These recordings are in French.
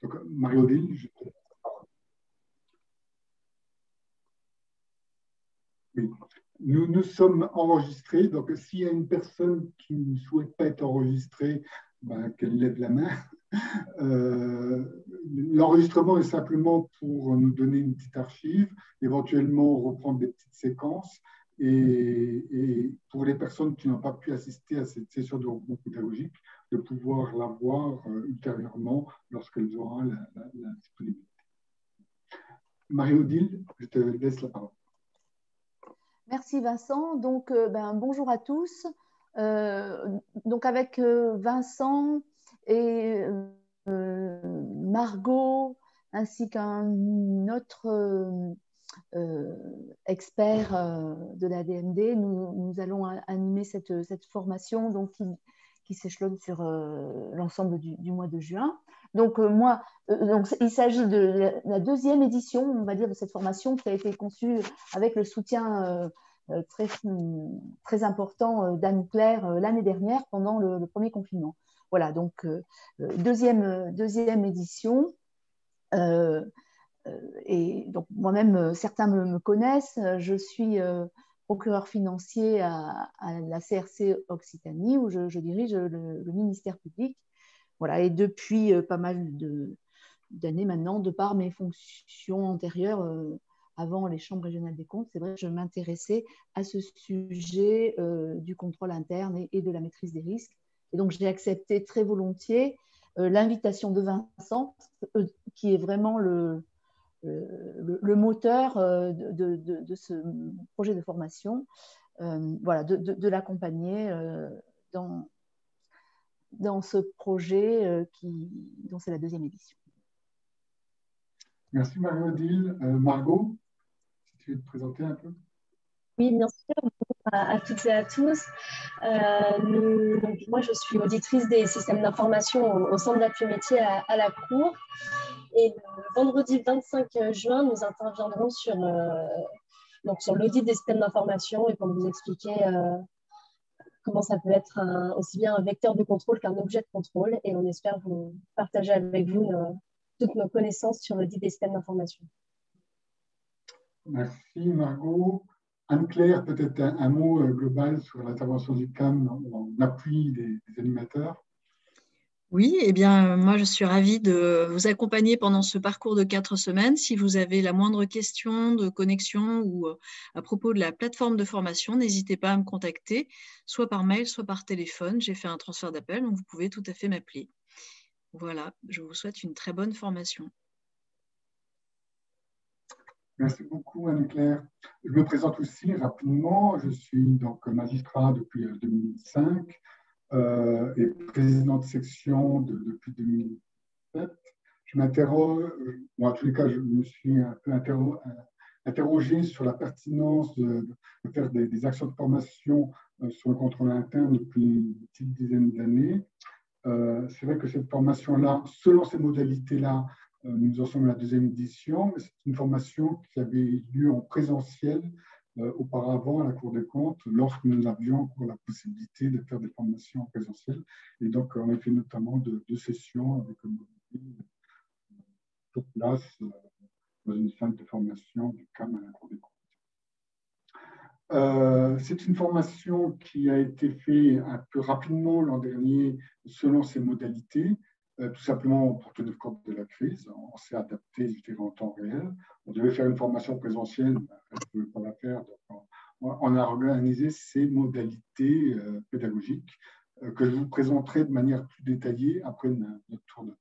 Donc, Marie-Odile, je te laisse la parole. Oui. Nous sommes enregistrés, donc s'il y a une personne qui ne souhaite pas être enregistrée, ben, qu'elle lève la main. L'enregistrement est simplement pour nous donner une petite archive, éventuellement reprendre des petites séquences, et pour les personnes qui n'ont pas pu assister à cette session de regroupement pédagogique, de pouvoir la voir ultérieurement lorsqu'elles auront la disponibilité. Marie-Odile, je te laisse la parole. Merci Vincent. Donc, bonjour à tous. Donc avec Vincent et Margot, ainsi qu'un autre expert de la DMD, nous allons animer cette formation donc, qui s'échelonne sur l'ensemble du mois de juin. Donc, il s'agit de la deuxième édition, on va dire, de cette formation qui a été conçue avec le soutien très important d'Anne-Claire l'année dernière pendant le premier confinement. Voilà, donc deuxième édition. Et donc moi-même, certains me connaissent, je suis procureur financier à la CRC Occitanie où je dirige le ministère public. Voilà, et depuis pas mal d'années maintenant, de par mes fonctions antérieures, avant les chambres régionales des comptes, c'est vrai que je m'intéressais à ce sujet du contrôle interne et de la maîtrise des risques. Et donc, j'ai accepté très volontiers l'invitation de Vincent, qui est vraiment le moteur de ce projet de formation, voilà, de l'accompagner dans ce projet dont c'est la deuxième édition. Merci Marie-Odile. Margot, si tu veux te présenter un peu. Oui, bien sûr. Bonjour à toutes et à tous. Donc, moi, je suis auditrice des systèmes d'information au centre d'appui métier à la Cour. Et le vendredi 25 juin, nous interviendrons sur l'audit des systèmes d'information et pour vous expliquer comment ça peut être aussi bien un vecteur de contrôle qu'un objet de contrôle. Et on espère vous partager avec vous toutes nos connaissances sur l'audit des systèmes d'information. Merci Margot. Anne-Claire, peut-être un mot global sur l'intervention du CAM en appui des animateurs. Oui, eh bien, moi, je suis ravie de vous accompagner pendant ce parcours de 4 semaines. Si vous avez la moindre question de connexion ou à propos de la plateforme de formation, n'hésitez pas à me contacter, soit par mail, soit par téléphone. J'ai fait un transfert d'appel, donc vous pouvez tout à fait m'appeler. Voilà, je vous souhaite une très bonne formation. Merci beaucoup Anne-Claire. Je me présente aussi rapidement. Je suis donc magistrat depuis 2005 et président de section depuis 2007. Je m'interroge, en tous les cas, je me suis un peu interrogé sur la pertinence de faire des actions de formation sur le contrôle interne depuis une petite dizaine d'années. C'est vrai que cette formation-là, selon ces modalités-là, nous en sommes à la deuxième édition, mais c'est une formation qui avait lieu en présentiel auparavant à la Cour des comptes, lorsque nous avions encore la possibilité de faire des formations en présentiel. Et donc, on a fait notamment deux sessions avec sur place dans une salle de formation du CAM à la Cour des comptes. C'est une formation qui a été faite un peu rapidement l'an dernier selon ses modalités. Tout simplement pour tenir compte de la crise. On s'est adapté, je dirais, en temps réel. On devait faire une formation présentielle, on ne pouvait pas la faire. Donc on a organisé ces modalités pédagogiques que je vous présenterai de manière plus détaillée après notre tour de table.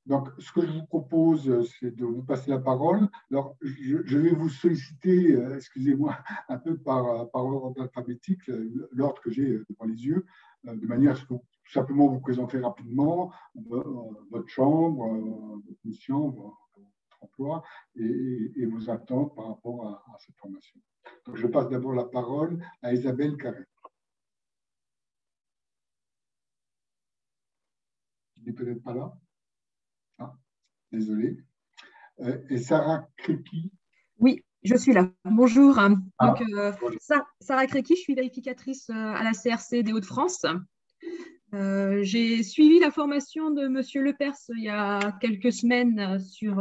Donc, ce que je vous propose, c'est de vous passer la parole. Alors, je vais vous solliciter, excusez-moi, un peu par ordre alphabétique, l'ordre que j'ai devant les yeux, de manière à ce que tout simplement vous présenter rapidement votre chambre, votre mission, votre emploi et vos attentes par rapport à cette formation. Donc, je passe d'abord la parole à Isabelle Carré. Il n'est peut-être pas là. Ah, désolé. Et Sarah Créqui. Oui, je suis là. Bonjour. Donc, Sarah Créqui, je suis vérificatrice à la CRC des Hauts-de-France. J'ai suivi la formation de Monsieur Lepers il y a quelques semaines sur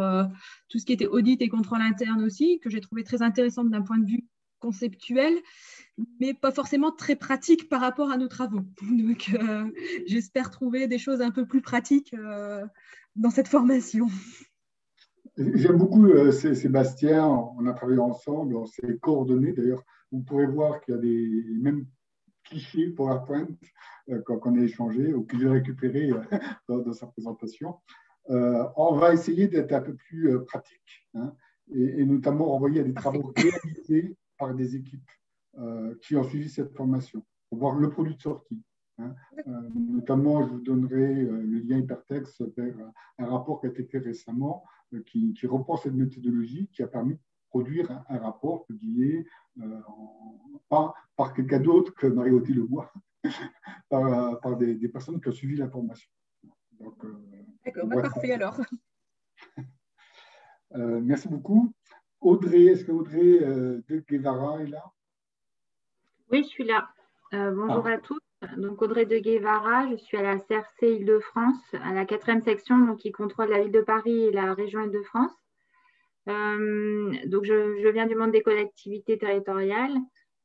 tout ce qui était audit et contrôle interne aussi, que j'ai trouvé très intéressante d'un point de vue conceptuel, mais pas forcément très pratique par rapport à nos travaux. Donc, j'espère trouver des choses un peu plus pratiques dans cette formation. J'aime beaucoup Sébastien, on a travaillé ensemble, on s'est coordonnés. D'ailleurs, vous pourrez voir qu'il y a des mêmes clichés PowerPoint qu'on a échangé ou que j'ai récupéré dans sa présentation. On va essayer d'être un peu plus pratique, hein, et notamment renvoyer à des travaux réalisés par des équipes qui ont suivi cette formation pour voir le produit de sortie. Hein. Notamment, je vous donnerai le lien hypertexte vers un rapport qui a été fait récemment qui reprend cette méthodologie qui a permis de produire un rapport publié par quelqu'un d'autre que Marie-Aude Lebois, par des personnes qui ont suivi la formation. D'accord, parfait alors. Merci beaucoup. Audrey, est-ce que Audrey de Guevara est là? Oui, je suis là. Bonjour à tous. Donc, Audrey de Guevara, je suis à la CRC Île-de-France, à la 4e section, donc, qui contrôle la ville de Paris et la région Île-de-France. Donc, je viens du monde des collectivités territoriales.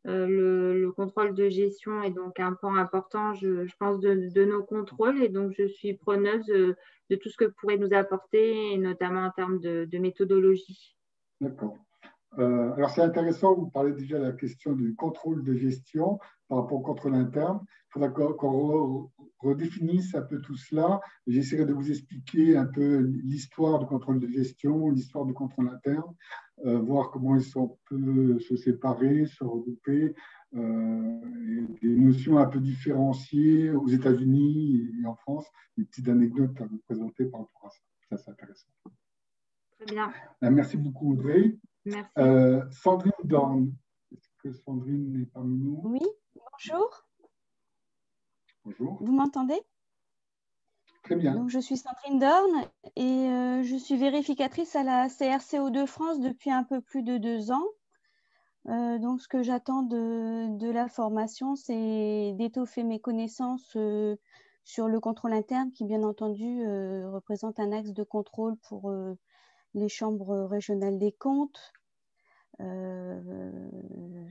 Le contrôle de gestion est donc un point important, je pense, de nos contrôles. Et donc, je suis preneuse de tout ce que pourrait nous apporter, et notamment en termes de méthodologie. D'accord. Alors, c'est intéressant, vous parlez déjà de la question du contrôle de gestion par rapport au contrôle interne. Il faudra qu'on redéfinisse un peu tout cela. J'essaierai de vous expliquer un peu l'histoire du contrôle de gestion, l'histoire du contrôle interne, voir comment ils peuvent se séparer, se regrouper, des notions un peu différenciées aux États-Unis et en France. Des petites anecdotes à vous présenter par rapport à ça. Ça, c'est intéressant. Très bien. Merci beaucoup, Audrey. Merci. Sandrine Dorn. Est-ce que Sandrine est parmi nous? Oui, bonjour. Bonjour. Vous m'entendez? Très bien. Donc, je suis Sandrine Dorn et je suis vérificatrice à la CRC Hauts-de-France depuis un peu plus de 2 ans. Donc, ce que j'attends de la formation, c'est d'étoffer mes connaissances sur le contrôle interne qui, bien entendu, représente un axe de contrôle pour les chambres régionales des comptes,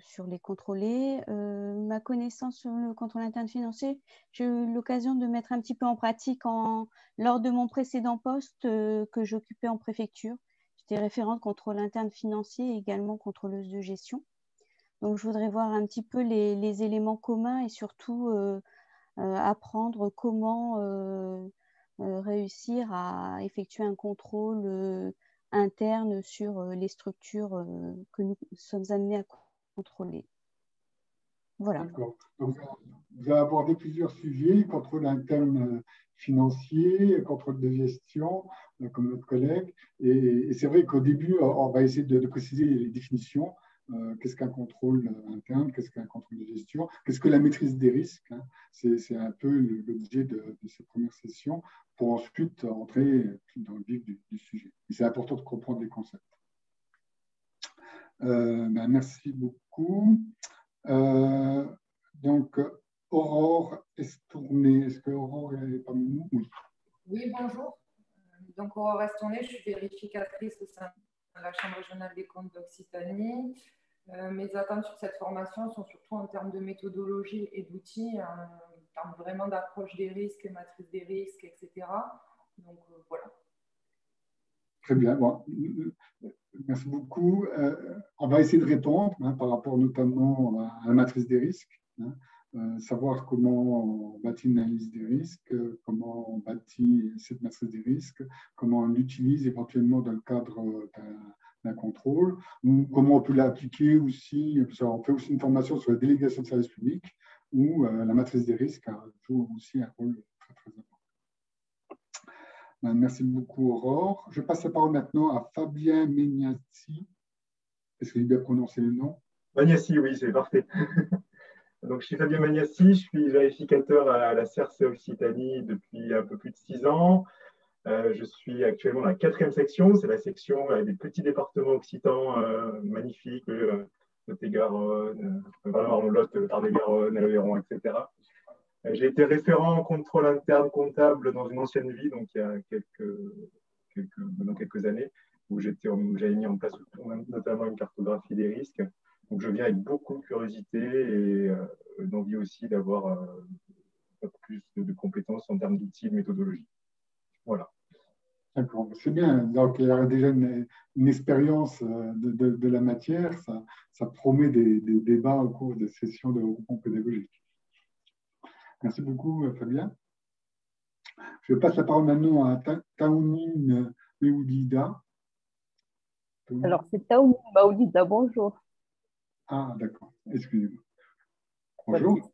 sur les contrôlés. Ma connaissance sur le contrôle interne financier, j'ai eu l'occasion de mettre un petit peu en pratique lors de mon précédent poste que j'occupais en préfecture. J'étais référente contrôle interne financier et également contrôleuse de gestion. Donc, je voudrais voir un petit peu les éléments communs et surtout apprendre comment réussir à effectuer un contrôle interne sur les structures que nous sommes amenés à contrôler. Voilà. D'accord. Donc, vous avez abordé plusieurs sujets, contrôle interne financier, contrôle de gestion, comme notre collègue. Et c'est vrai qu'au début, on va essayer de préciser les définitions. Qu'est-ce qu'un contrôle interne? Qu'est-ce qu'un contrôle de gestion? Qu'est-ce que la maîtrise des risques, hein? C'est un peu l'objet de ces premières sessions pour ensuite entrer dans le vif du sujet. Et c'est important de comprendre les concepts. Merci beaucoup. Donc, Aurore Estourné, est-ce que Aurore est parmi nous? Oui. Oui, bonjour. Donc, Aurore Estourné, je suis vérificatrice au sein de la Chambre régionale des comptes d'Occitanie. Mes attentes sur cette formation sont surtout en termes de méthodologie et d'outils, en termes vraiment d'approche des risques, maîtrise des risques, etc. Donc, voilà. Très bien. Bon, merci beaucoup. On va essayer de répondre par rapport notamment à la matrice des risques, savoir comment on bâtit une analyse des risques, comment on bâtit cette matrice des risques, comment on l'utilise éventuellement dans le cadre d'un contrôle, ou comment on peut l'appliquer aussi. On fait aussi une formation sur la délégation de services publics, où la matrice des risques joue aussi un rôle très, très important. Merci beaucoup, Aurore. Je passe la parole maintenant à Fabien Megnazzi. Est-ce que j'ai bien prononcé le nom? Magnassi, oui, c'est parfait. Donc, je suis Fabien Magnassi, je suis vérificateur à la CRC Occitanie depuis un peu plus de 6 ans. Je suis actuellement dans la 4e section, c'est la section des petits départements occitans magnifiques, le Lot-et-Garonne, le Tarn-et-Garonne, l'Aveyron, etc. J'ai été référent en contrôle interne comptable dans une ancienne vie, donc il y a maintenant quelques années, où j'avais mis en place notamment une cartographie des risques. Donc je viens avec beaucoup de curiosité et d'envie aussi d'avoir plus de compétences en termes d'outils et de méthodologie. Voilà. D'accord, c'est bien. Donc, il y a déjà une expérience de la matière. Ça promet des débats au cours des sessions de regroupement pédagogique. Merci beaucoup, Fabien. Je passe la parole maintenant à Taounine Meoudida. Alors, c'est Taounine Meoudida, bonjour. Ah, d'accord, excusez-moi. Bonjour.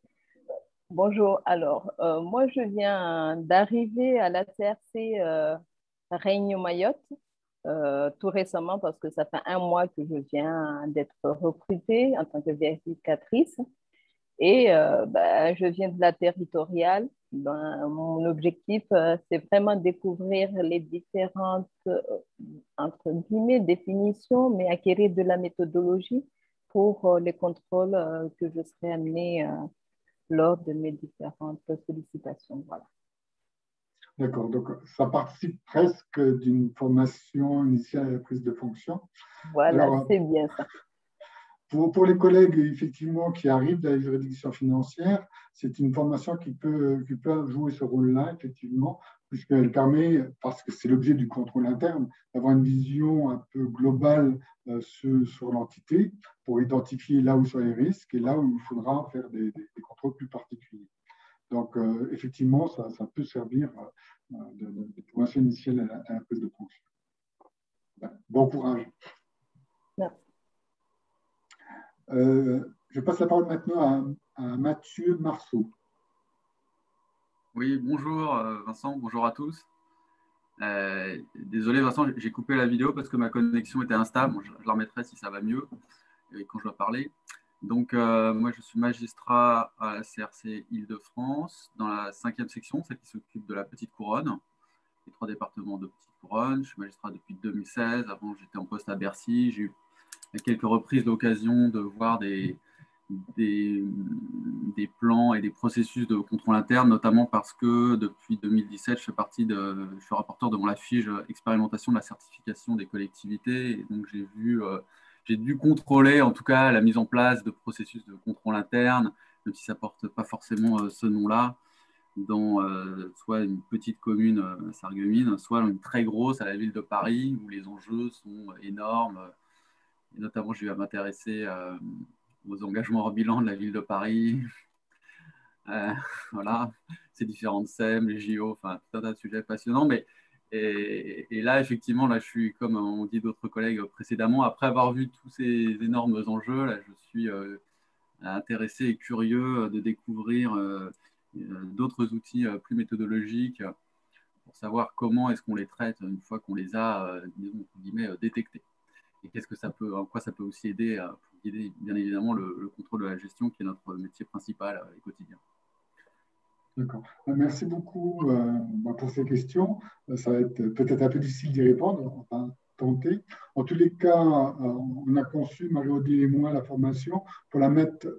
Bonjour. Alors, moi, je viens d'arriver à la CRC Réunion Mayotte tout récemment parce que ça fait 1 mois que je viens d'être recrutée en tant que vérificatrice. Et je viens de la territoriale. Mon objectif, c'est vraiment découvrir les différentes, entre guillemets, définitions, mais acquérir de la méthodologie pour les contrôles que je serai amenée lors de mes différentes sollicitations. Voilà. D'accord, donc ça participe presque d'une formation initiale à la prise de fonction. Voilà, c'est bien ça. Pour les collègues, effectivement, qui arrivent dans les juridictions financières, c'est une formation qui peut jouer ce rôle-là, effectivement, puisqu'elle permet, parce que c'est l'objet du contrôle interne, d'avoir une vision un peu globale sur l'entité pour identifier là où sont les risques et là où il faudra faire des contrôles plus particuliers. Donc, effectivement, ça peut servir de formation initiale à la prise de fonction. Bon courage. Merci. Je passe la parole maintenant à Mathieu Marceau. Oui, bonjour Vincent, bonjour à tous. Désolé Vincent, j'ai coupé la vidéo parce que ma connexion était instable. Je la remettrai si ça va mieux quand je dois parler. Donc, moi, je suis magistrat à la CRC Île-de-France, dans la 5e section, celle qui s'occupe de la Petite Couronne, les 3 départements de Petite Couronne. Je suis magistrat depuis 2016. Avant, j'étais en poste à Bercy. J'ai eu à quelques reprises l'occasion de voir des plans et des processus de contrôle interne, notamment parce que depuis 2017, je suis rapporteur de la fiche expérimentation de la certification des collectivités. Et donc, j'ai dû contrôler, en tout cas, la mise en place de processus de contrôle interne, même si ça ne porte pas forcément ce nom-là, dans soit une petite commune, Sarreguemines, soit une très grosse à la ville de Paris, où les enjeux sont énormes. Et notamment, je vais m'intéresser aux engagements hors bilan de la ville de Paris, voilà, ces différentes SEM, les JO, enfin, tout un tas de sujets passionnants. Et là, effectivement, là, je suis, comme on dit d'autres collègues précédemment, après avoir vu tous ces énormes enjeux, là, je suis intéressé et curieux de découvrir d'autres outils plus méthodologiques pour savoir comment est-ce qu'on les traite une fois qu'on les a, disons, entre guillemets, détectés. Et en quoi ça peut aussi aider pour guider, bien évidemment, le contrôle de la gestion, qui est notre métier principal et quotidien. D'accord. Merci beaucoup pour ces questions. Ça va être peut-être un peu difficile d'y répondre. On va tenter. En tous les cas, on a conçu, Marie-Odile et moi, la formation pour la mettre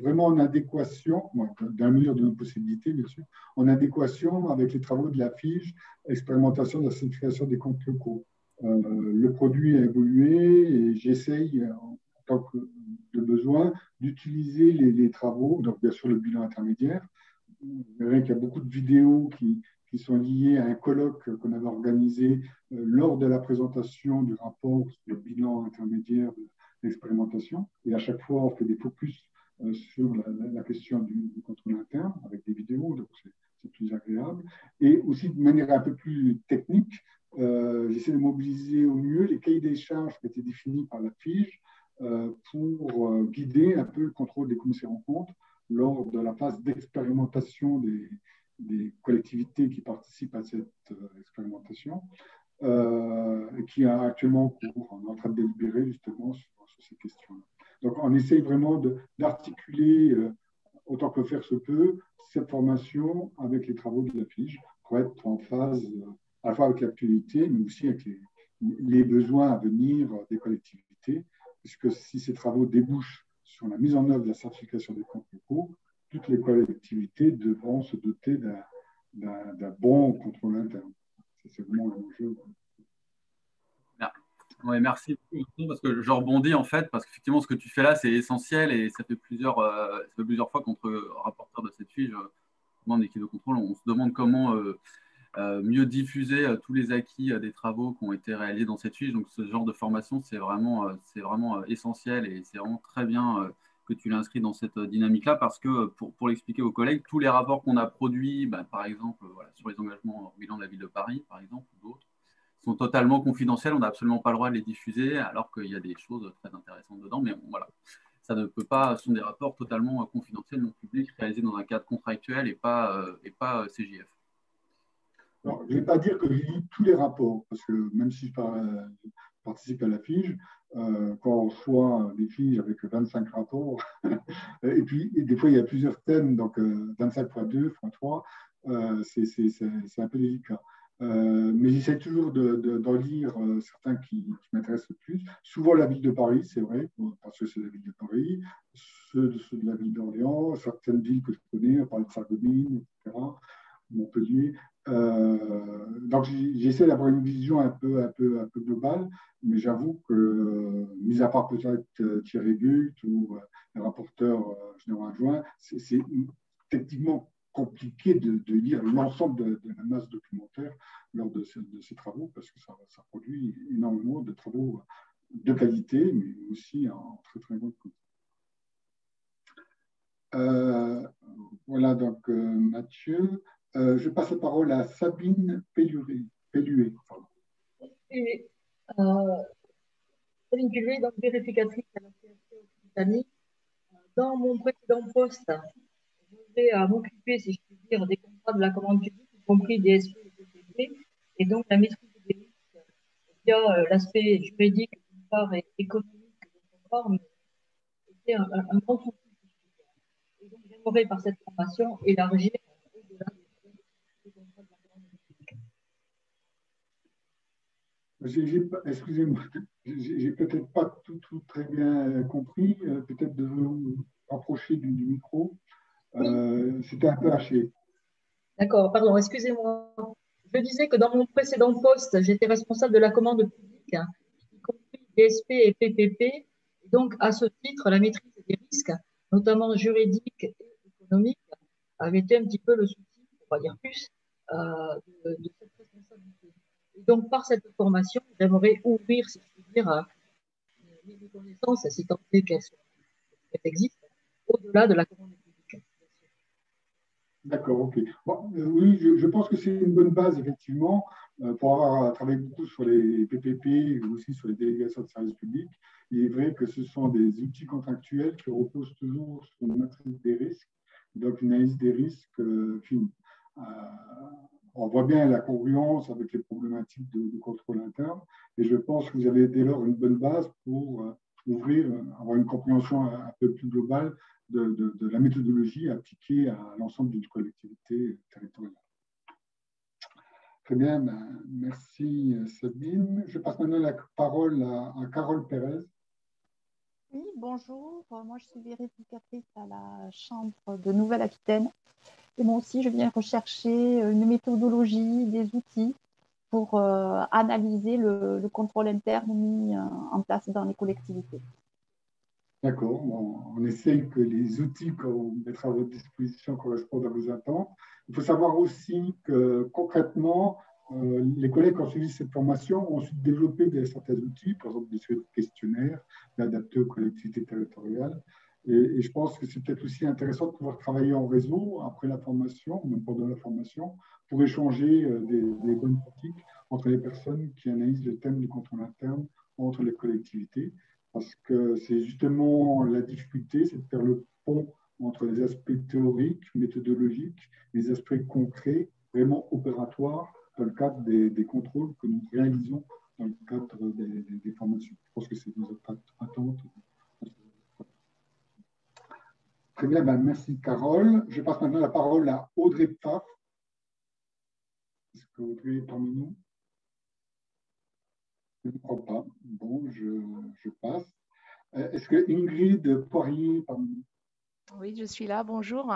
vraiment en adéquation, dans la mesure de nos possibilités, bien sûr, en adéquation avec les travaux de la fiche expérimentation de la certification des comptes locaux. Le produit a évolué et j'essaye, en tant que de besoin, d'utiliser les travaux, donc bien sûr le bilan intermédiaire. Vous verrez qu'il y a beaucoup de vidéos qui sont liées à un colloque qu'on avait organisé lors de la présentation du rapport sur le bilan intermédiaire de l'expérimentation. Et à chaque fois, on fait des focus sur la question du contrôle interne avec des vidéos, donc c'est plus agréable. Et aussi, de manière un peu plus technique, j'essaie de mobiliser au mieux les cahiers des charges qui étaient définis par la fiche pour guider un peu le contrôle des commissaires en compte lors de la phase d'expérimentation des collectivités qui participent à cette expérimentation, qui est actuellement en cours. On est en train de délibérer justement sur ces questions-là. Donc, on essaye vraiment d'articuler, autant que faire se peut, cette formation avec les travaux de la fiche pour être en phase à la fois avec l'actualité, mais aussi avec les besoins à venir des collectivités, puisque si ces travaux débouchent sur la mise en œuvre de la certification des comptes locaux, toutes les collectivités devront se doter d'un bon contrôle interne. C'est vraiment un enjeu. Ouais, merci beaucoup, parce que je rebondis en fait, parce qu'effectivement, ce que tu fais là, c'est essentiel et ça fait plusieurs fois qu'entre rapporteurs de cette fiche, en équipe de contrôle, on se demande comment mieux diffuser tous les acquis des travaux qui ont été réalisés dans cette fiche. Donc, ce genre de formation, c'est vraiment essentiel et c'est vraiment très bien que tu l'inscris dans cette dynamique-là parce que, pour l'expliquer aux collègues, tous les rapports qu'on a produits, par exemple, sur les engagements au bilan de la ville de Paris, par exemple, ou d'autres, sont totalement confidentiels, on n'a absolument pas le droit de les diffuser, alors qu'il y a des choses très intéressantes dedans, mais voilà, ça ne peut pas, ce sont des rapports totalement confidentiels, non publics, réalisés dans un cadre contractuel et pas CJF. Alors, je ne vais pas dire que je lis tous les rapports, parce que même si je participe à la fiche, quand on reçoit des fiches avec 25 rapports, et puis des fois il y a plusieurs thèmes, donc 25 x 2 x 3, c'est un peu délicat. Mais j'essaie toujours d'en lire certains qui m'intéressent le plus. Souvent la ville de Paris, c'est vrai, parce que c'est la ville de Paris, ceux de la ville d'Orléans, certaines villes que je connais, on parle de Sarreguemines, etc., Montpellier. Donc j'essaie d'avoir une vision un peu globale, mais j'avoue que, mis à part peut-être Thierry Gut ou le rapporteur général adjoint, c'est techniquement compliqué de lire l'ensemble de la masse documentaire lors de ces travaux, parce que ça produit énormément de travaux de qualité, mais aussi en très très bonne qualité. Voilà donc Mathieu. Je passe la parole à Sabine Pelluet. Sabine Pelluet, donc vérificatrice à la CRC Occitanie. Dans mon précédent poste, je vais m'occuper, si je puis dire, des contrats de la commande publique, y compris des SP et des PPP, et donc la maîtrise des risques via l'aspect juridique d'une part et économique d'autre part, mais c'était un grand souci. Et donc j'aimerais par cette formation élargir au-delà des contrats de la commande publique. Excusez-moi, j'ai peut-être pas tout très bien compris. Peut-être de vous rapprocher du micro. C'était un peu haché. D'accord, pardon, excusez-moi. Je disais que dans mon précédent poste, j'étais responsable de la commande publique, y compris DSP et PPP. Et donc, à ce titre, la maîtrise des risques, notamment juridiques et économiques, avait été un petit peu le souci, on va dire plus, de cette responsabilité. Et donc, par cette formation, j'aimerais ouvrir, si je puis dire, mes connaissances, si tant est qu'elles existent, au-delà de la commande publique. D'accord, ok. Bon, oui, je pense que c'est une bonne base, effectivement, pour avoir travaillé beaucoup sur les PPP et aussi sur les délégations de services publics. Il est vrai que ce sont des outils contractuels qui reposent toujours sur une maîtrise des risques, donc une analyse des risques fine. On voit bien la congruence avec les problématiques de contrôle interne, et je pense que vous avez dès lors une bonne base pour avoir une compréhension un peu plus globale de la méthodologie appliquée à l'ensemble d'une collectivité territoriale. Très bien, merci Sabine. Je passe maintenant la parole à Carole Pérez. Oui, bonjour. Moi, je suis vérificatrice à la Chambre de Nouvelle-Aquitaine. Et moi aussi, je viens rechercher une méthodologie, des outils pour analyser le contrôle interne mis en place dans les collectivités. D'accord, on essaye que les outils qu'on mettra à votre disposition correspondent à vos attentes. Il faut savoir aussi que concrètement, les collègues qui ont suivi cette formation ont ensuite développé certains outils, par exemple des questionnaires adaptés aux collectivités territoriales. Et je pense que c'est peut-être aussi intéressant de pouvoir travailler en réseau après la formation, même pendant la formation, pour échanger des bonnes pratiques entre les personnes qui analysent le thème du contrôle interne entre les collectivités. Parce que c'est justement la difficulté, c'est de faire le pont entre les aspects théoriques, méthodologiques, les aspects concrets, vraiment opératoires, dans le cadre des contrôles que nous réalisons dans le cadre des formations. Je pense que c'est nos attentes. Très bien, merci Carole. Je passe maintenant la parole à Audrey Pfaff. Est-ce qu'Audrey est parmi nous? Je ne crois pas. Bon, je passe. Est-ce que Ingrid Poirier parmi nous? Oui, je suis là. Bonjour.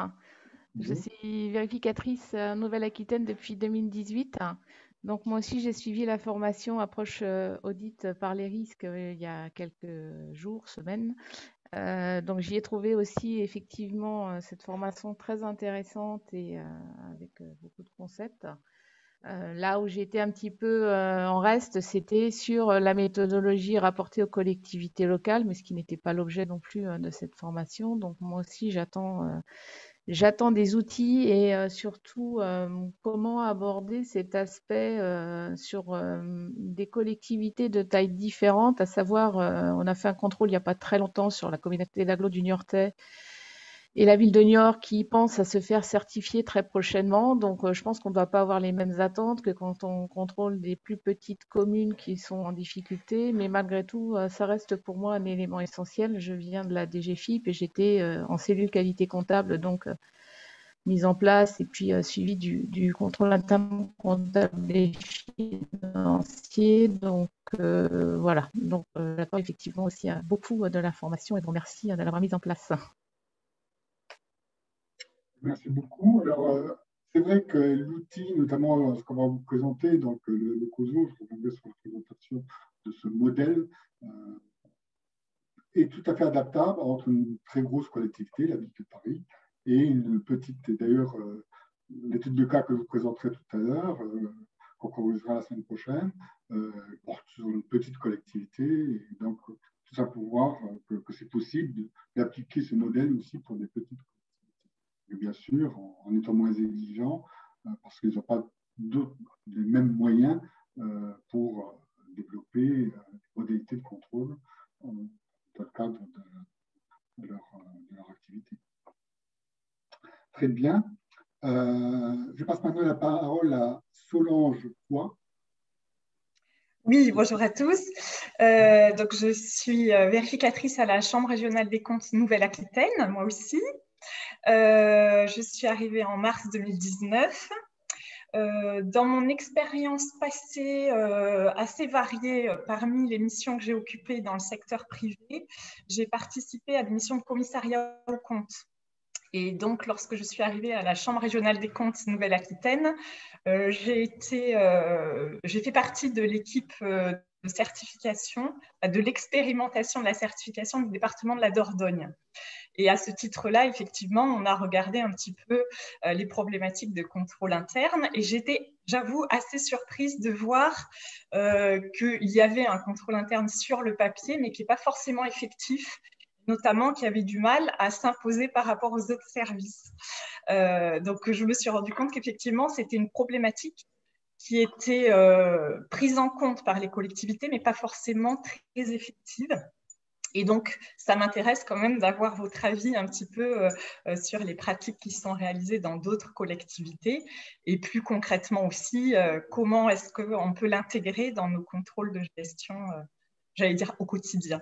Je suis vérificatrice Nouvelle-Aquitaine depuis 2018. Donc, moi aussi, j'ai suivi la formation approche audit par les risques il y a quelques jours, semaines. Donc, j'y ai trouvé aussi effectivement cette formation très intéressante et avec beaucoup de concepts. Là où j'étais un petit peu en reste, c'était sur la méthodologie rapportée aux collectivités locales, mais ce qui n'était pas l'objet non plus de cette formation. Donc moi aussi, j'attends des outils et surtout comment aborder cet aspect sur des collectivités de tailles différentes, à savoir, on a fait un contrôle il n'y a pas très longtemps sur la communauté d'agglo du Niortais et la ville de Niort qui pense à se faire certifier très prochainement. Donc, je pense qu'on ne doit pas avoir les mêmes attentes que quand on contrôle des plus petites communes qui sont en difficulté. Mais malgré tout, ça reste pour moi un élément essentiel. Je viens de la DGFiP et j'étais en cellule qualité comptable, donc mise en place et puis suivi du contrôle interne comptable des financiers. Donc, voilà. Donc, j'attends effectivement aussi beaucoup de la formation et je vous remercie de l'avoir mise en place. Merci beaucoup. Alors, c'est vrai que l'outil, notamment ce qu'on va vous présenter, donc le COSO, je reviendrai sur la présentation de ce modèle, est tout à fait adaptable entre une très grosse collectivité, la ville de Paris, et une petite. Et d'ailleurs, l'étude de cas que je vous présenterai tout à l'heure, qu'on corrigera la semaine prochaine, porte sur une petite collectivité. Et donc, tout ça pour voir que c'est possible d'appliquer ce modèle aussi pour des petites collectivités. Et bien sûr, en étant moins exigeants, parce qu'ils n'ont pas les mêmes moyens pour développer des modalités de contrôle dans le cadre de leur activité. Très bien. Je passe maintenant la parole à Solange Poix. Oui, bonjour à tous. Donc, je suis vérificatrice à la Chambre régionale des comptes Nouvelle-Aquitaine, moi aussi. Je suis arrivée en mars 2019. Dans mon expérience passée assez variée, parmi les missions que j'ai occupées dans le secteur privé, j'ai participé à des missions de commissariat aux comptes. Et donc, lorsque je suis arrivée à la Chambre régionale des comptes Nouvelle-Aquitaine, j'ai fait partie de l'équipe de certification, de l'expérimentation de la certification du département de la Dordogne. Et à ce titre-là, effectivement, on a regardé un petit peu les problématiques de contrôle interne. Et j'étais, j'avoue, assez surprise de voir qu'il y avait un contrôle interne sur le papier, mais qui n'est pas forcément effectif, notamment qui avait du mal à s'imposer par rapport aux autres services. Donc, je me suis rendu compte qu'effectivement, c'était une problématique qui était prise en compte par les collectivités, mais pas forcément très effective. Et donc, ça m'intéresse quand même d'avoir votre avis un petit peu sur les pratiques qui sont réalisées dans d'autres collectivités et plus concrètement aussi, comment est-ce qu'on peut l'intégrer dans nos contrôles de gestion, j'allais dire au quotidien.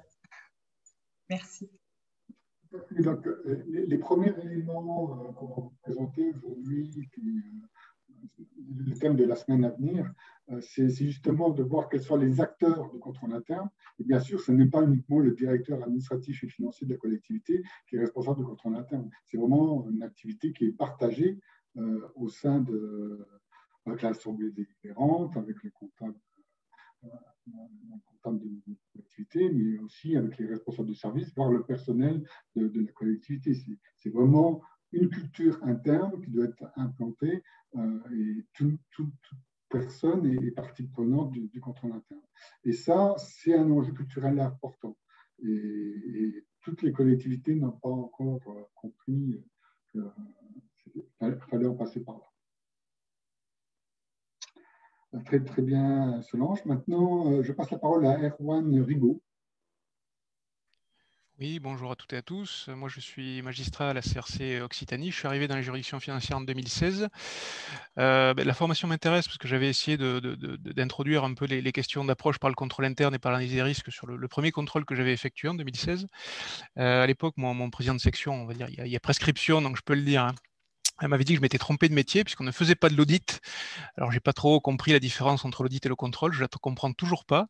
Merci. Donc, les premiers éléments qu'on va vous présenter aujourd'hui, le thème de la semaine à venir, c'est justement de voir quels sont les acteurs du contrôle interne. Et bien sûr, ce n'est pas uniquement le directeur administratif et financier de la collectivité qui est responsable du contrôle interne. C'est vraiment une activité qui est partagée au sein avec l'assemblée délibérante, avec le comptable de collectivité, mais aussi avec les responsables de service, voire le personnel de la collectivité. C'est vraiment une culture interne qui doit être implantée et toute personne est partie prenante du contrôle interne. Et ça, c'est un enjeu culturel important. Et toutes les collectivités n'ont pas encore compris qu'il fallait en passer par là. Très, très bien, Solange. Maintenant, je passe la parole à Erwan Rigaud. Oui, bonjour à toutes et à tous. Moi, je suis magistrat à la CRC Occitanie. Je suis arrivé dans les juridictions financières en 2016. La formation m'intéresse parce que j'avais essayé d'introduire un peu les questions d'approche par le contrôle interne et par l'analyse des risques sur le premier contrôle que j'avais effectué en 2016. À l'époque, mon président de section, on va dire, il y a prescription, donc je peux le dire, hein. Elle m'avait dit que je m'étais trompé de métier puisqu'on ne faisait pas de l'audit. Alors, j'ai pas trop compris la différence entre l'audit et le contrôle. Je la comprends toujours pas.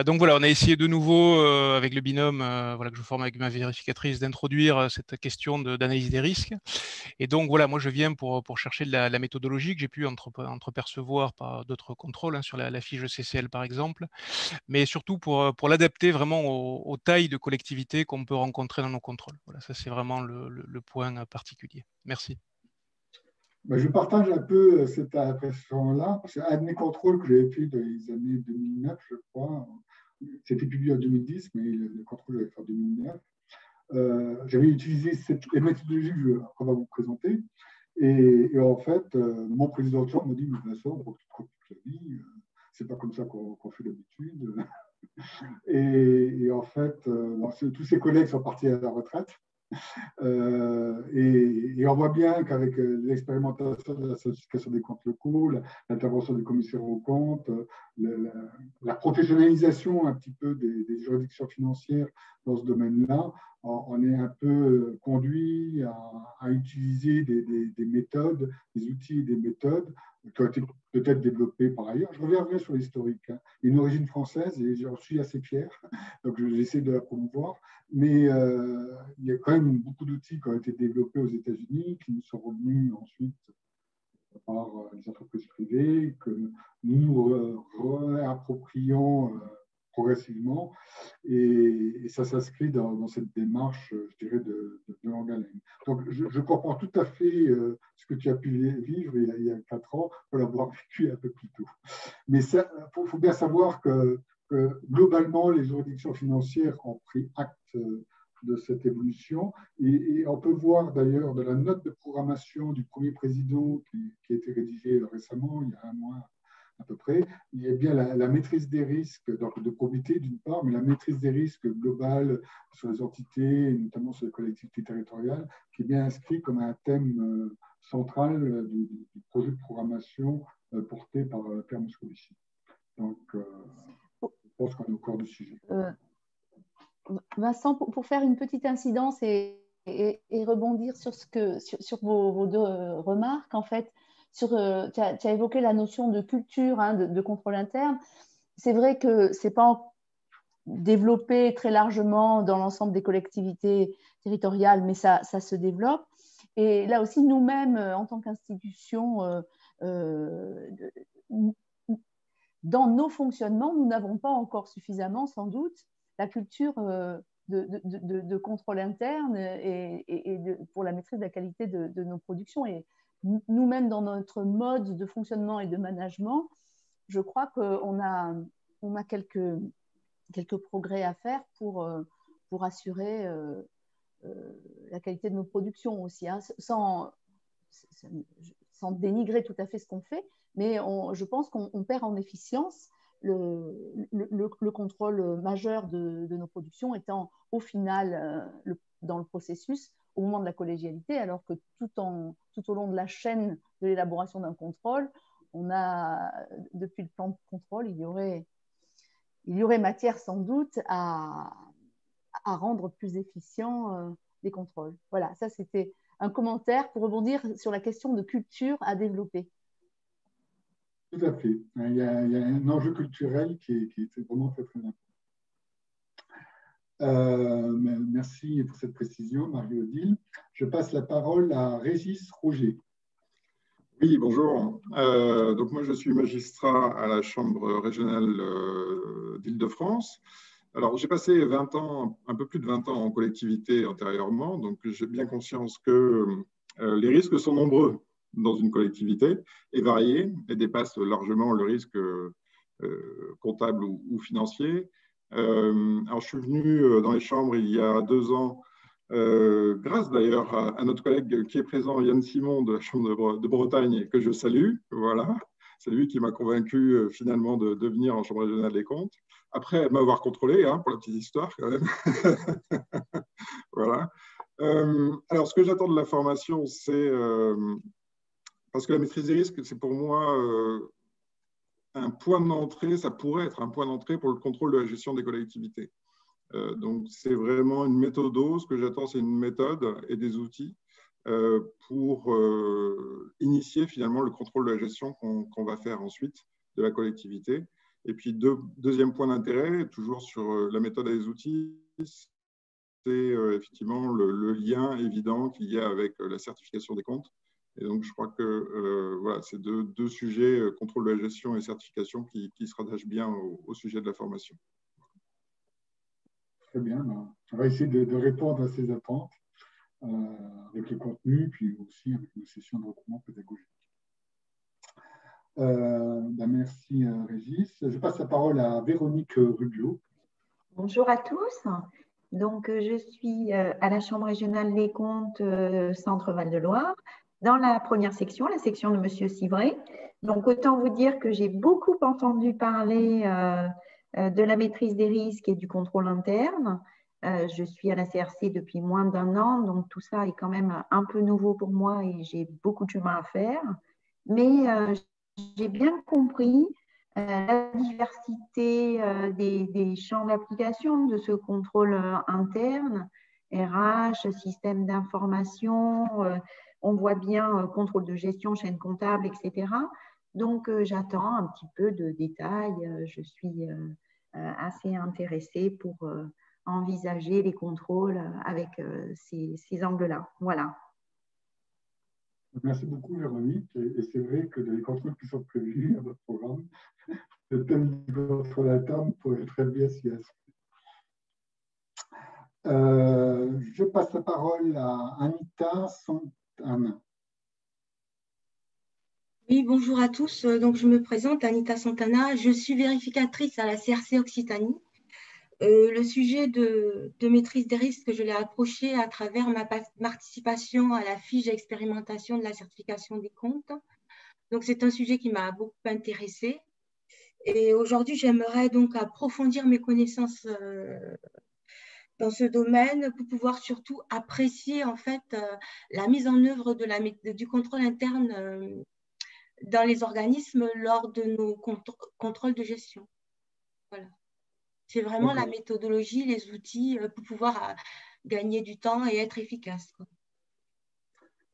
Donc voilà, on a essayé de nouveau avec le binôme voilà, que je forme avec ma vérificatrice d'introduire cette question d'analyse des risques. Et donc voilà, moi je viens pour chercher de la méthodologie que j'ai pu entrepercevoir par d'autres contrôles hein, sur la fiche CCL par exemple, mais surtout pour l'adapter vraiment aux tailles de collectivités qu'on peut rencontrer dans nos contrôles. Voilà, ça c'est vraiment le point particulier. Merci. Je partage un peu cette impression-là, parce qu'un de mes contrôles que j'avais fait dans les années 2009, je crois, c'était publié en 2010, mais le contrôle j'avais fait en 2009, j'avais utilisé les méthodologies qu'on va vous présenter, et en fait, mon président de chambre m'a dit, mais bien sûr, pour toute la vie, c'est pas comme ça qu'on fait d'habitude. Et en fait, tous ses collègues sont partis à la retraite. Et on voit bien qu'avec l'expérimentation de la certification des comptes locaux, l'intervention des commissaires aux comptes, la professionnalisation un petit peu des juridictions financières dans ce domaine-là, on est un peu conduit à utiliser des méthodes, des outils et des méthodes qui ont été peut-être développés par ailleurs. Je reviendrai sur l'historique. Hein. Une origine française et j'en suis assez fier, donc j'essaie de la promouvoir. Mais il y a quand même beaucoup d'outils qui ont été développés aux États-Unis, qui nous sont revenus ensuite par les entreprises privées, que nous réapproprions progressivement. Et ça s'inscrit dans cette démarche, je dirais, de longue haleine. Donc, je comprends tout à fait ce que tu as pu vivre il y a 4 ans pour l'avoir vécu un peu plus tôt. Mais il faut bien savoir que globalement, les juridictions financières ont pris acte de cette évolution. Et on peut voir d'ailleurs de la note de programmation du premier président qui a été rédigée récemment, il y a 1 mois à peu près, il y a bien la maîtrise des risques, donc de probité d'une part, mais la maîtrise des risques globale sur les entités, et notamment sur les collectivités territoriales, qui est bien inscrit comme un thème central du projet de programmation porté par Pierre Moscovici. Donc, je pense qu'on est au cœur du sujet. Vincent, pour faire une petite incidence et rebondir sur vos 2 remarques, en fait, tu as évoqué la notion de culture, hein, de contrôle interne. C'est vrai que ce n'est pas développé très largement dans l'ensemble des collectivités territoriales, mais ça se développe. Et là aussi, nous-mêmes, en tant qu'institution, dans nos fonctionnements, nous n'avons pas encore suffisamment, sans doute, la culture de contrôle interne et pour la maîtrise de la qualité de nos productions. Et nous-mêmes, dans notre mode de fonctionnement et de management, je crois qu'on a quelques progrès à faire pour assurer la qualité de nos productions aussi, hein, sans dénigrer tout à fait ce qu'on fait, mais je pense qu'on perd en efficience, le contrôle majeur de nos productions étant au final dans le processus au moment de la collégialité, alors que tout au long de la chaîne de l'élaboration d'un contrôle, on a, depuis le plan de contrôle, il y aurait matière sans doute à rendre plus efficients les contrôles. Voilà, ça c'était un commentaire pour rebondir sur la question de culture à développer. Tout à fait. Il y a un enjeu culturel qui est vraiment très, très important. Merci pour cette précision, Marie-Odile. Je passe la parole à Régis Roger. Oui, bonjour. Donc moi, je suis magistrat à la Chambre régionale d'Île-de-France. Alors, j'ai passé 20 ans, un peu plus de 20 ans en collectivité antérieurement, donc j'ai bien conscience que les risques sont nombreux dans une collectivité et variés et dépassent largement le risque comptable ou financier. Alors, je suis venu dans les chambres il y a 2 ans, grâce d'ailleurs à notre collègue qui est présent, Yann Simon de la Chambre de Bretagne, que je salue. Voilà. C'est lui qui m'a convaincu finalement de venir en Chambre régionale des comptes, après m'avoir contrôlé, hein, pour la petite histoire quand même. Voilà. Alors, ce que j'attends de la formation, c'est, parce que la maîtrise des risques, c'est pour moi un point d'entrée, ça pourrait être un point d'entrée pour le contrôle de la gestion des collectivités. Donc, c'est vraiment une méthode. Ce que j'attends, c'est une méthode et des outils pour initier finalement le contrôle de la gestion qu'on va faire ensuite de la collectivité. Et puis, deuxième point d'intérêt, toujours sur la méthode et les outils, c'est effectivement le lien évident qu'il y a avec la certification des comptes. Et donc, je crois que voilà, c'est deux sujets, contrôle de la gestion et certification, qui se rattachent bien au sujet de la formation. Très bien. On va essayer de répondre à ces attentes avec le contenu, puis aussi avec une session de recrutement pédagogique. Merci Régis. Je passe la parole à Véronique Rubiot. Bonjour à tous. Donc, je suis à la Chambre régionale des comptes Centre Val-de-Loire, dans la première section, la section de Monsieur Civray. Donc, autant vous dire que j'ai beaucoup entendu parler de la maîtrise des risques et du contrôle interne. Je suis à la CRC depuis moins d'1 an, donc tout ça est quand même un peu nouveau pour moi et j'ai beaucoup de chemin à faire. Mais j'ai bien compris la diversité des champs d'application de ce contrôle interne, RH, système d'information, on voit bien contrôle de gestion, chaîne comptable, etc. Donc, j'attends un petit peu de détails. Je suis assez intéressée pour envisager les contrôles avec ces angles-là. Voilà. Merci beaucoup, Véronique. Et c'est vrai que dans les contrôles qui sont prévus à votre programme, le thème du contrôle interne pourrait très bien s'y inscrire. Je passe la parole à Anita Santana. Oui, bonjour à tous. Donc, je me présente, Anita Santana. Je suis vérificatrice à la CRC Occitanie. Le sujet de maîtrise des risques, je l'ai approché à travers ma participation à la fiche d'expérimentation de la certification des comptes. Donc, c'est un sujet qui m'a beaucoup intéressée. Et aujourd'hui, j'aimerais donc approfondir mes connaissances dans ce domaine pour pouvoir surtout apprécier en fait la mise en œuvre du contrôle interne dans les organismes lors de nos contrôles de gestion. Voilà. C'est vraiment la méthodologie, les outils pour pouvoir gagner du temps et être efficace.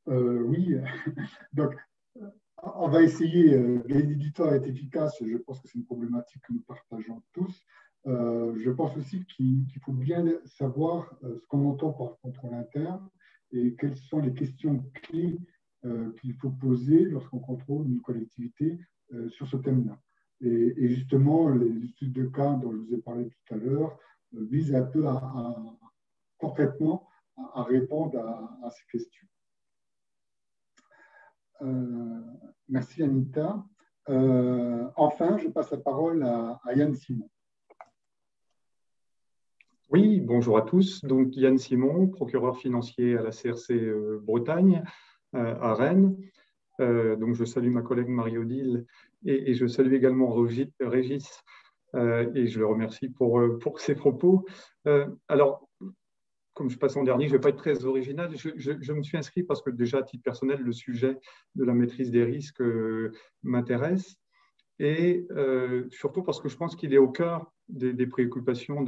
Oui, donc on va essayer de gagner du temps et être efficace. Je pense que c'est une problématique que nous partageons tous. Je pense aussi qu'il faut bien savoir ce qu'on entend par contrôle interne et quelles sont les questions clés qu'il faut poser lorsqu'on contrôle une collectivité sur ce thème-là. Et justement, les études de cas dont je vous ai parlé tout à l'heure visent un peu concrètement à répondre à ces questions. Merci Anita. Enfin, je passe la parole à Yann Simon. Oui, bonjour à tous. Donc Yann Simon, procureur financier à la CRC Bretagne, à Rennes. Donc je salue ma collègue Marie-Odile et je salue également Régis et je le remercie pour ses propos. Alors, comme je passe en dernier, je ne vais pas être très original. Je me suis inscrit parce que déjà, à titre personnel, le sujet de la maîtrise des risques m'intéresse et surtout parce que je pense qu'il est au cœur des préoccupations,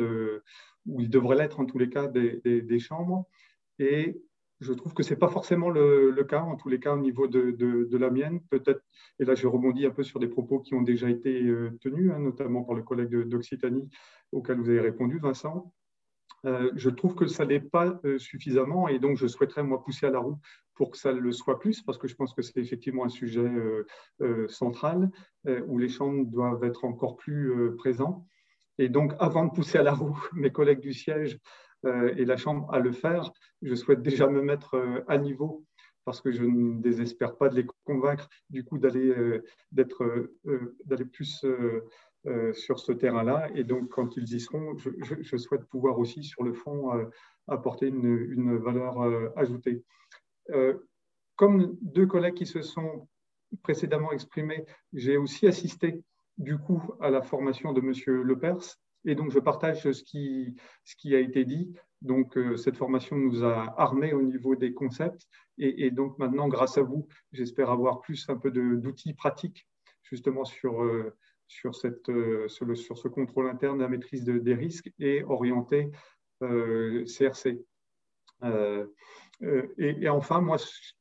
où il devrait l'être en tous les cas, des chambres. Et je trouve que ce n'est pas forcément le cas, en tous les cas au niveau de la mienne, peut-être. Et là, je rebondis un peu sur des propos qui ont déjà été tenus, notamment par le collègue d'Occitanie auquel vous avez répondu, Vincent. Je trouve que ça n'est pas suffisamment et donc je souhaiterais, moi, pousser à la roue pour que ça le soit plus, parce que je pense que c'est effectivement un sujet central où les chambres doivent être encore plus présents. Et donc, avant de pousser à la roue mes collègues du siège et la Chambre à le faire, je souhaite déjà me mettre à niveau parce que je ne désespère pas de les convaincre du coup d'aller plus sur ce terrain-là. Et donc, quand ils y seront, je souhaite pouvoir aussi, sur le fond, apporter une valeur ajoutée. Comme deux collègues qui se sont précédemment exprimés, j'ai aussi assisté du coup à la formation de M. Lepers. Et donc, je partage ce qui a été dit. Donc, cette formation nous a armés au niveau des concepts. Et donc, maintenant, grâce à vous, j'espère avoir plus un peu d'outils pratiques, justement, sur ce contrôle interne, la maîtrise des risques et orienté CRC. Et enfin, moi,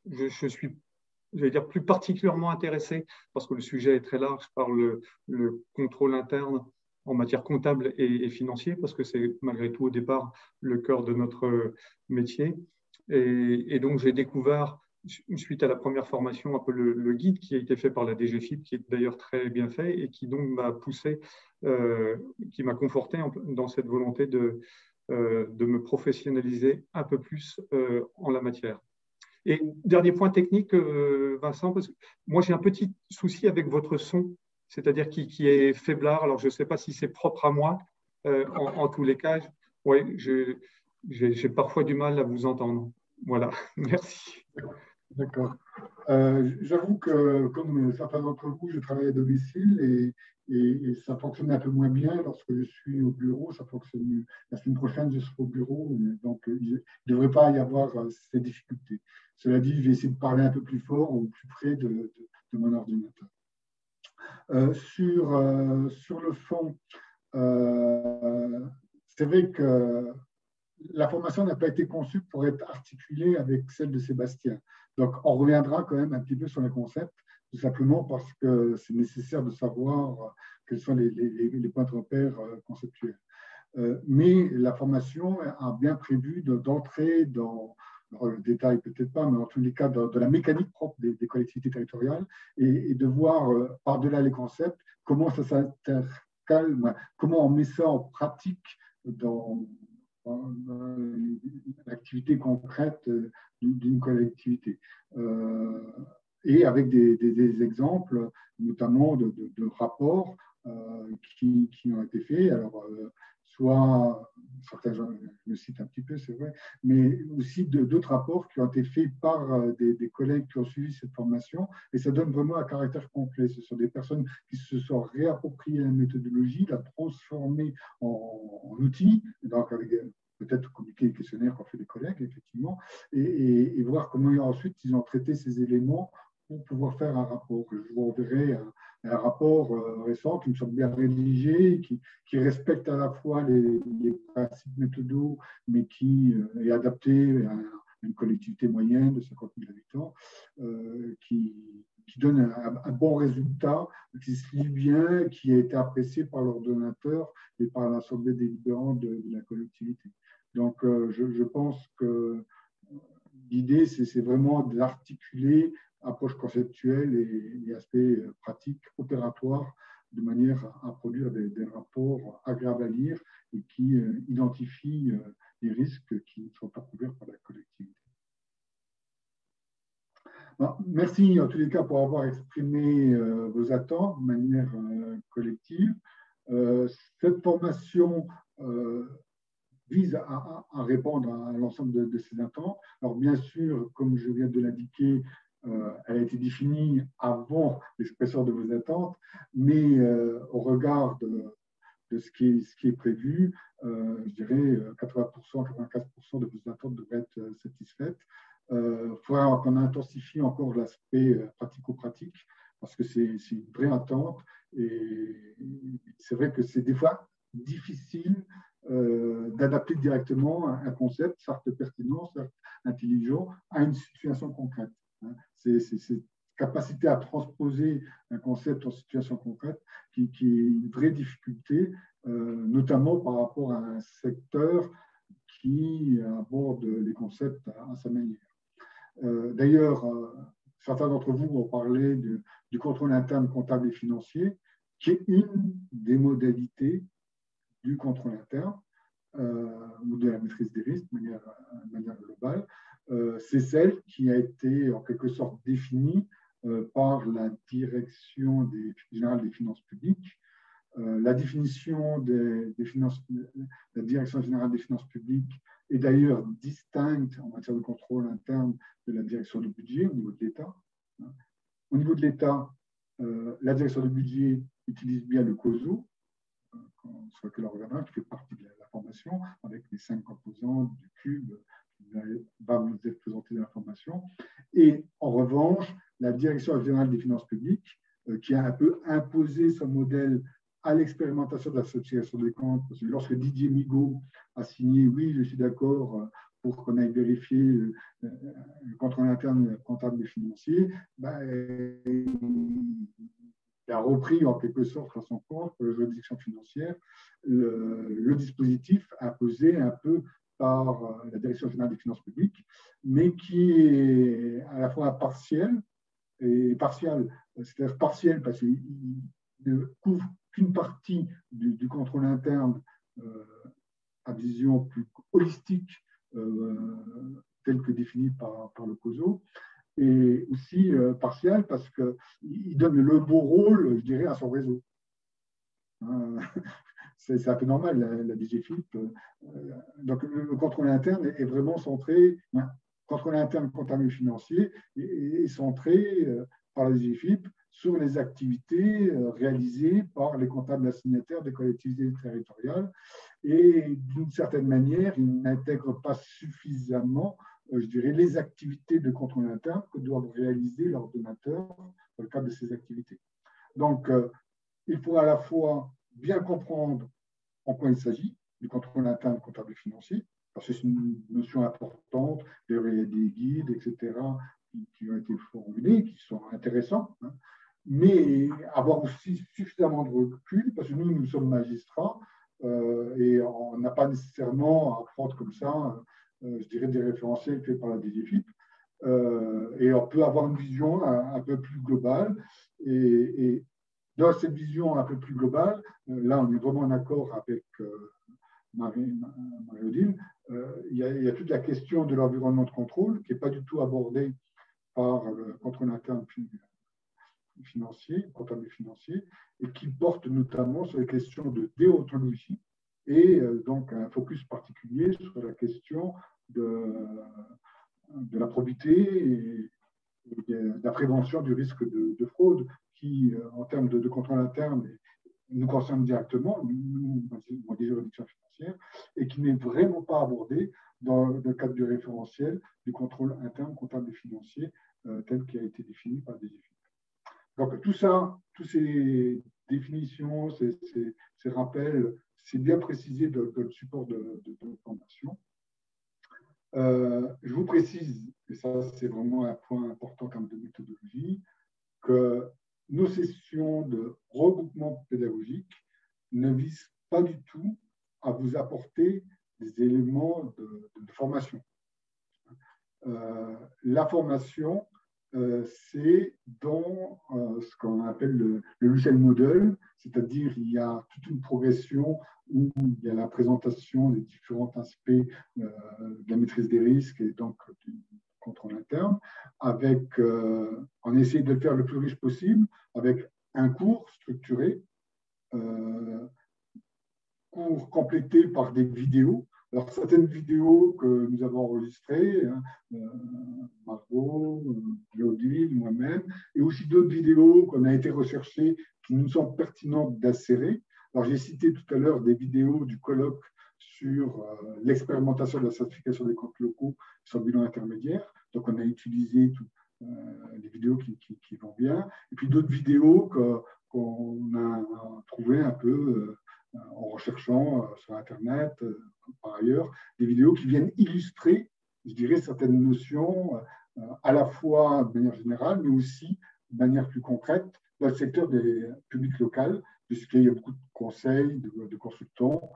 je suis, j'allais dire, plus particulièrement intéressé, parce que le sujet est très large, par le contrôle interne en matière comptable et financier, parce que c'est malgré tout au départ le cœur de notre métier. Et donc, j'ai découvert, suite à la première formation, un peu le guide qui a été fait par la DGFiP, qui est d'ailleurs très bien fait et qui donc m'a poussé, qui m'a conforté dans cette volonté de me professionnaliser un peu plus en la matière. Et dernier point technique, Vincent, parce que moi j'ai un petit souci avec votre son, c'est-à-dire qui est faiblard. Alors je ne sais pas si c'est propre à moi, en tous les cas. Ouais, j'ai parfois du mal à vous entendre. Voilà, merci. D'accord. J'avoue que, comme certains d'entre vous, je travaille à domicile et ça fonctionne un peu moins bien lorsque je suis au bureau. Ça fonctionne mieux. La semaine prochaine, je serai au bureau, donc il ne devrait pas y avoir ces difficultés. Cela dit, je vais essayer de parler un peu plus fort ou plus près de mon ordinateur. Sur le fond, c'est vrai que la formation n'a pas été conçue pour être articulée avec celle de Sébastien. Donc, on reviendra quand même un petit peu sur les concepts, tout simplement parce que c'est nécessaire de savoir quels sont les points de repère conceptuels. Mais la formation a bien prévu d'entrer dans le détail, peut-être pas, mais en tous les cas, de la mécanique propre des collectivités territoriales et de voir, par-delà les concepts, comment ça s'intercale, comment on met ça en pratique dans l'activité concrète d'une collectivité. Et avec des exemples, notamment de rapports qui ont été faits. Alors, soit, certains, je le cite un petit peu, c'est vrai, mais aussi d'autres rapports qui ont été faits par des collègues qui ont suivi cette formation, et ça donne vraiment un caractère complet. Ce sont des personnes qui se sont réappropriées la méthodologie, la transformée en outil, donc avec peut-être communiquer les questionnaires qu'ont fait les collègues, effectivement, et voir comment ensuite ils ont traité ces éléments pour pouvoir faire un rapport. Je vous enverrai un rapport récent qui me semble bien rédigé, qui respecte à la fois les principes méthodaux, mais qui est adapté à une collectivité moyenne de 50 000 habitants, qui donne un bon résultat, qui se lit bien, qui a été apprécié par l'ordonnateur et par l'Assemblée délibérante de la collectivité. Donc, je pense que l'idée, c'est vraiment de l'articuler, approche conceptuelle et aspects pratiques, opératoires, de manière à produire des rapports agréables à lire et qui identifient les risques qui ne sont pas couverts par la collectivité. Bon, merci en tous les cas pour avoir exprimé vos attentes de manière collective. Cette formation vise à répondre à l'ensemble de ces attentes. Alors bien sûr, comme je viens de l'indiquer, elle a été définie avant l'expression de vos attentes, mais au regard de ce qui est prévu, je dirais 80%, 95% de vos attentes devraient être satisfaites. Il faudra qu'on intensifie encore l'aspect pratico-pratique, parce que c'est une vraie attente, et c'est vrai que c'est des fois difficile d'adapter directement un concept, certes pertinent, certes intelligent, à une situation concrète. Cette capacité à transposer un concept en situation concrète qui est une vraie difficulté, notamment par rapport à un secteur qui aborde les concepts à sa manière. D'ailleurs, certains d'entre vous ont parlé du contrôle interne comptable et financier, qui est une des modalités du contrôle interne ou de la maîtrise des risques de manière globale. C'est celle qui a été en quelque sorte définie par la Direction générale des finances publiques. La définition de la Direction générale des finances publiques est d'ailleurs distincte en matière de contrôle interne de la direction du budget au niveau de l'État. Au niveau de l'État, la direction du budget utilise bien le COSO, sur lequel on reviendra, qui fait partie de la formation, avec les 5 composants du cube qui va vous être présenté dans la formation. Et en revanche, la Direction générale des finances publiques, qui a un peu imposé son modèle à l'expérimentation de l'association des comptes, parce que lorsque Didier Migaud a signé « Oui, je suis d'accord » pour qu'on aille vérifier le contrôle interne comptable et financier, il a repris en quelque sorte à son compte pour la juridiction financière le dispositif imposé un peu par la Direction générale des finances publiques, mais qui est à la fois partiel et partial. C'est-à-dire partiel parce qu'il ne couvre qu'une partie du contrôle interne à vision plus holistique, telle que définie par le COSO, et aussi partial parce qu'il donne le beau rôle, je dirais, à son réseau. C'est un peu normal, la DGFiP. Donc, le contrôle interne est vraiment centré, contrôle interne comptable et financier est centré par la DGFiP sur les activités réalisées par les comptables assignataires des collectivités territoriales. Et d'une certaine manière, il n'intègre pas suffisamment, je dirais, les activités de contrôle interne que doivent réaliser leurs donateurs dans le cadre de ces activités. Donc, il faut à la fois bien comprendre en quoi il s'agit du contrôle interne comptable et financier, parce que c'est une notion importante, il y a des guides, etc., qui ont été formulés, qui sont intéressants, hein, mais avoir aussi suffisamment de recul, parce que nous sommes magistrats, et on n'a pas nécessairement à prendre comme ça, je dirais, des référentiels faits par la DGFiP, et on peut avoir une vision un peu plus globale, et dans cette vision un peu plus globale, là on est vraiment en accord avec Marie-Odile, il y a toute la question de l'environnement de contrôle qui n'est pas du tout abordée par le contrôle interne financier, comptable et financier, et qui porte notamment sur les questions de déontologie et donc un focus particulier sur la question de la probité et de la prévention du risque de fraude qui, en termes de contrôle interne, nous concerne directement, nous, des juridictions financières, et qui n'est vraiment pas abordé dans le cadre du référentiel du contrôle interne comptable et financier tel qu'il a été défini par la DGFiP. Donc tout ça, toutes ces définitions, ces rappels, c'est bien précisé dans le support de formation. Je vous précise, et ça c'est vraiment un point important en termes de méthodologie, que nos sessions de regroupement pédagogique ne visent pas du tout à vous apporter des éléments de formation. La formation, c'est dans ce qu'on appelle le logiciel modèle, c'est-à-dire il y a toute une progression où il y a la présentation des différents aspects de la maîtrise des risques et donc du contrôle interne, avec, on essaie de le faire le plus riche possible, avec un cours structuré, cours complété par des vidéos. Alors, certaines vidéos que nous avons enregistrées, Margot, Claudine, moi-même, et aussi d'autres vidéos qu'on a été recherchées qui nous semblent pertinentes d'insérer. Alors, j'ai cité tout à l'heure des vidéos du colloque sur l'expérimentation de la certification des comptes locaux sur bilan intermédiaire. Donc, on a utilisé les vidéos qui vont bien. Et puis, d'autres vidéos qu'on a trouvées un peu en recherchant sur Internet, par ailleurs, des vidéos qui viennent illustrer, je dirais, certaines notions, à la fois de manière générale, mais aussi de manière plus concrète dans le secteur des publics locaux, puisqu'il y a beaucoup de conseils, de consultants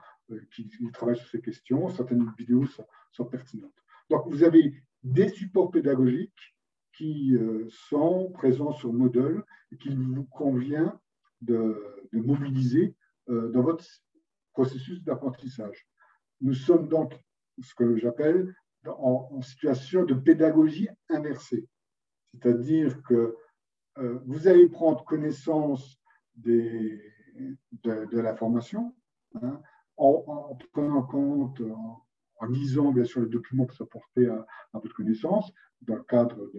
qui travaillent sur ces questions. Certaines vidéos sont pertinentes. Donc, vous avez des supports pédagogiques qui sont présents sur Moodle et qu'il vous convient de mobiliser dans votre processus d'apprentissage. Nous sommes donc ce que j'appelle en situation de pédagogie inversée, c'est-à-dire que vous allez prendre connaissance de la formation, hein, en prenant en compte, en lisant bien sûr les documents qui sont portés à votre connaissance dans le cadre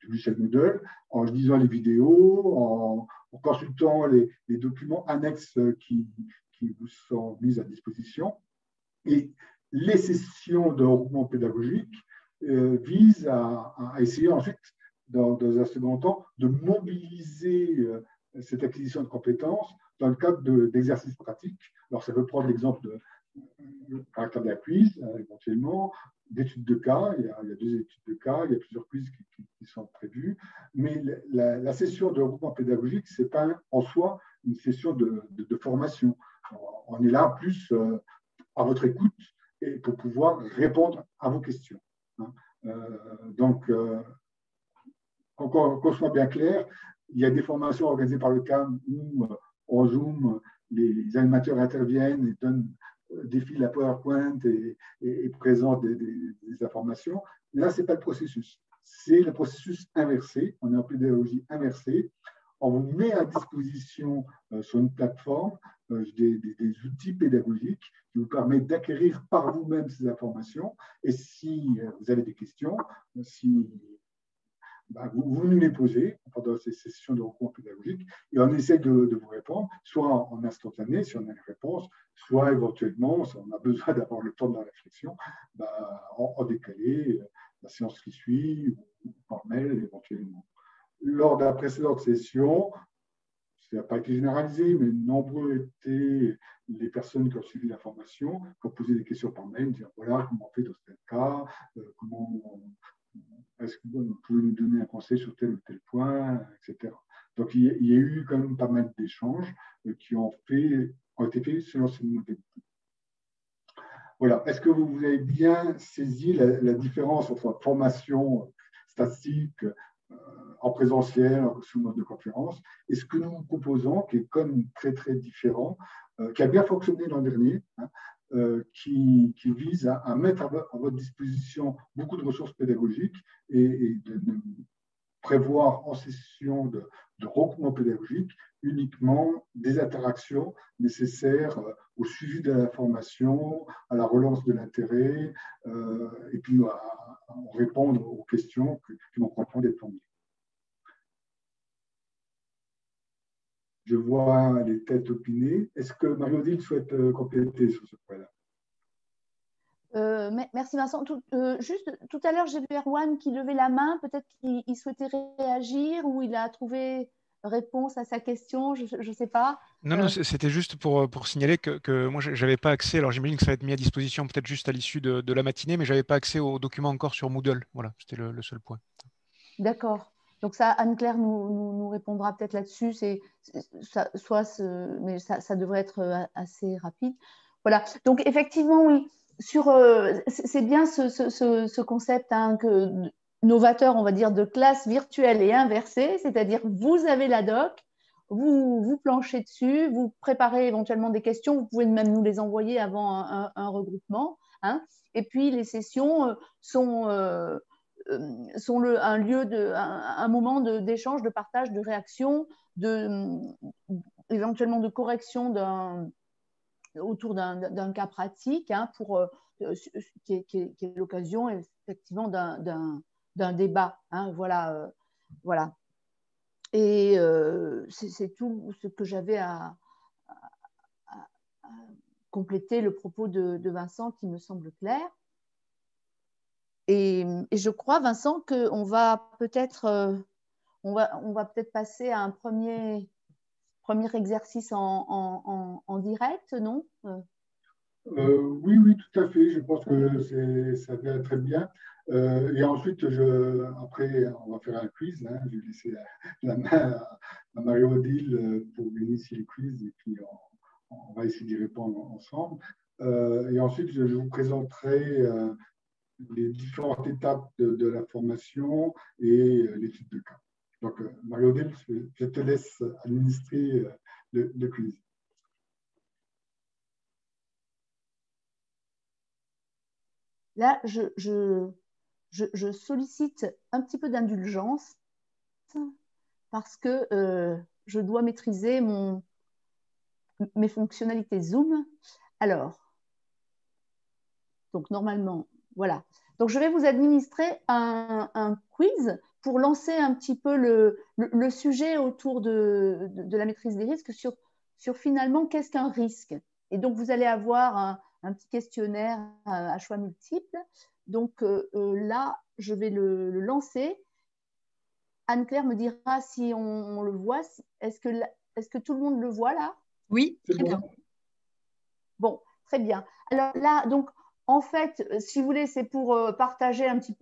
du logiciel Moodle, en lisant les vidéos, en consultant les documents annexes qui vous sont mis à disposition. Et les sessions de regroupement pédagogique visent à essayer ensuite, dans un second temps, de mobiliser cette acquisition de compétences dans le cadre d'exercices pratiques. Alors, ça peut prendre l'exemple de caractère de la quiz, éventuellement, d'études de cas. Il y a 2 études de cas, il y a plusieurs quiz qui sont prévus. Mais la session de regroupement pédagogique, ce n'est pas en soi une session de formation. On est là plus à votre écoute et pour pouvoir répondre à vos questions. Donc, qu'on soit bien clair, il y a des formations organisées par le CAM où en Zoom, les animateurs interviennent et défilent la PowerPoint et présentent des informations. Là, ce n'est pas le processus. C'est le processus inversé. On est en pédagogie inversée. On vous met à disposition sur une plateforme des outils pédagogiques qui vous permettent d'acquérir par vous-même ces informations. Et si vous avez des questions, vous nous les posez pendant ces sessions de recours pédagogique et on essaie de vous répondre, soit en instantané, si on a une réponse, soit éventuellement, si on a besoin d'avoir le temps de la réflexion, en décalé, la séance qui suit, ou par mail éventuellement. Lors de la précédente session, ça n'a pas été généralisé, mais nombreux étaient les personnes qui ont suivi la formation, qui ont posé des questions par mail, dire voilà, comment on fait dans tel cas, est-ce que vous pouvez nous donner un conseil sur tel ou tel point, etc. Donc, il y a eu quand même pas mal d'échanges qui ont été faits selon ces modalités. Voilà. Est-ce que vous avez bien saisi la différence entre formation statique en présentiel, sous mode de conférence, et ce que nous proposons, qui est comme très, très différent, qui a bien fonctionné l'an dernier, qui vise à mettre à votre disposition beaucoup de ressources pédagogiques et de prévoir en session de regroupement pédagogique uniquement des interactions nécessaires au suivi de la formation, à la relance de l'intérêt, et puis à répondre aux questions qui vont comprendre d'être formulées. Je vois les têtes opinées. Est-ce que Marie-Odile souhaite compléter sur ce point-là? Merci Vincent. Juste tout à l'heure, j'ai vu Erwan qui levait la main. Peut-être qu'il souhaitait réagir ou il a trouvé réponse à sa question. Je ne sais pas. Non, c'était juste pour signaler que moi, je n'avais pas accès. Alors, j'imagine que ça va être mis à disposition peut-être juste à l'issue de la matinée, mais je n'avais pas accès aux documents encore sur Moodle. Voilà, c'était le seul point. D'accord. Donc ça, Anne-Claire nous répondra peut-être là-dessus. Mais ça devrait être assez rapide. Voilà. Donc effectivement, oui. C'est bien ce concept novateur, on va dire, de classe virtuelle et inversée, c'est-à-dire vous avez la doc, vous planchez dessus, vous préparez éventuellement des questions, vous pouvez même nous les envoyer avant un regroupement, hein, et puis les sessions sont un moment d'échange, de partage, de réaction, éventuellement de correction autour d'un cas pratique, hein, qui est l'occasion effectivement d'un débat. Hein, voilà. Et c'est tout ce que j'avais à compléter le propos de Vincent qui me semble clair. Et je crois, Vincent, qu'on va peut-être passer à un premier exercice en direct, non? Oui, tout à fait. Je pense que ça va très bien. Et ensuite, après, on va faire un quiz. Hein. Je vais laisser la main à Marie-Odile pour initier le quiz et puis on va essayer d'y répondre ensemble. Et ensuite, je vous présenterai les différentes étapes de la formation et l'étude de cas. Donc, Marie-Odile, je te laisse administrer le quiz. Là, je sollicite un petit peu d'indulgence parce que je dois maîtriser mes fonctionnalités Zoom. Alors, donc normalement, voilà. Donc, je vais vous administrer un quiz pour lancer un petit peu le sujet autour de la maîtrise des risques sur finalement qu'est-ce qu'un risque. Et donc, vous allez avoir un petit questionnaire à choix multiples. Donc là, je vais le lancer. Anne-Claire me dira si on le voit. Est-ce que tout le monde le voit là? Oui, très bien. Bon, très bien. Alors là, donc, En fait, si vous voulez, c'est pour partager un petit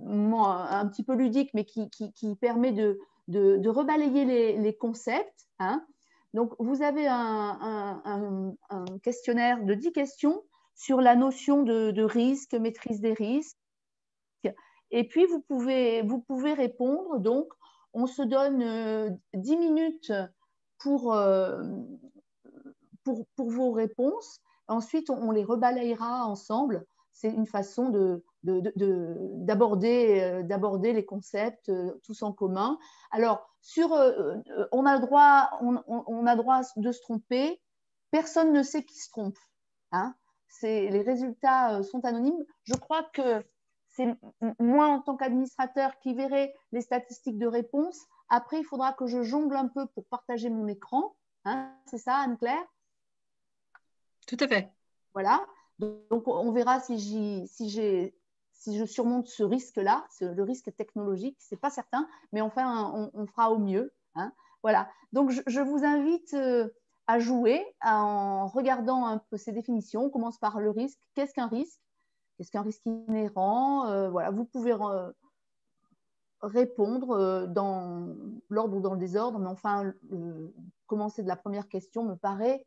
peu ludique, mais qui permet de rebalayer les concepts. Hein. Donc, vous avez un questionnaire de 10 questions sur la notion de risque, maîtrise des risques. Et puis, vous pouvez répondre. Donc, on se donne 10 minutes pour vos réponses. Ensuite, on les rebalayera ensemble. C'est une façon d'aborder les concepts tous en commun. Alors, on a le droit de se tromper. Personne ne sait qui se trompe. Hein. Les résultats sont anonymes. Je crois que c'est moi, en tant qu'administrateur, qui verrai les statistiques de réponse. Après, il faudra que je jongle un peu pour partager mon écran. Hein. C'est ça, Anne-Claire? Tout à fait. Voilà. Donc, on verra si je surmonte ce risque-là, le risque technologique. Ce n'est pas certain, mais enfin, on fera au mieux. Hein. Voilà. Donc, je vous invite à jouer en regardant un peu ces définitions. On commence par le risque. Qu'est-ce qu'un risque? Qu'est-ce qu'un risque inhérent? Voilà. Vous pouvez répondre dans l'ordre ou dans le désordre, mais enfin, commencer de la première question me paraît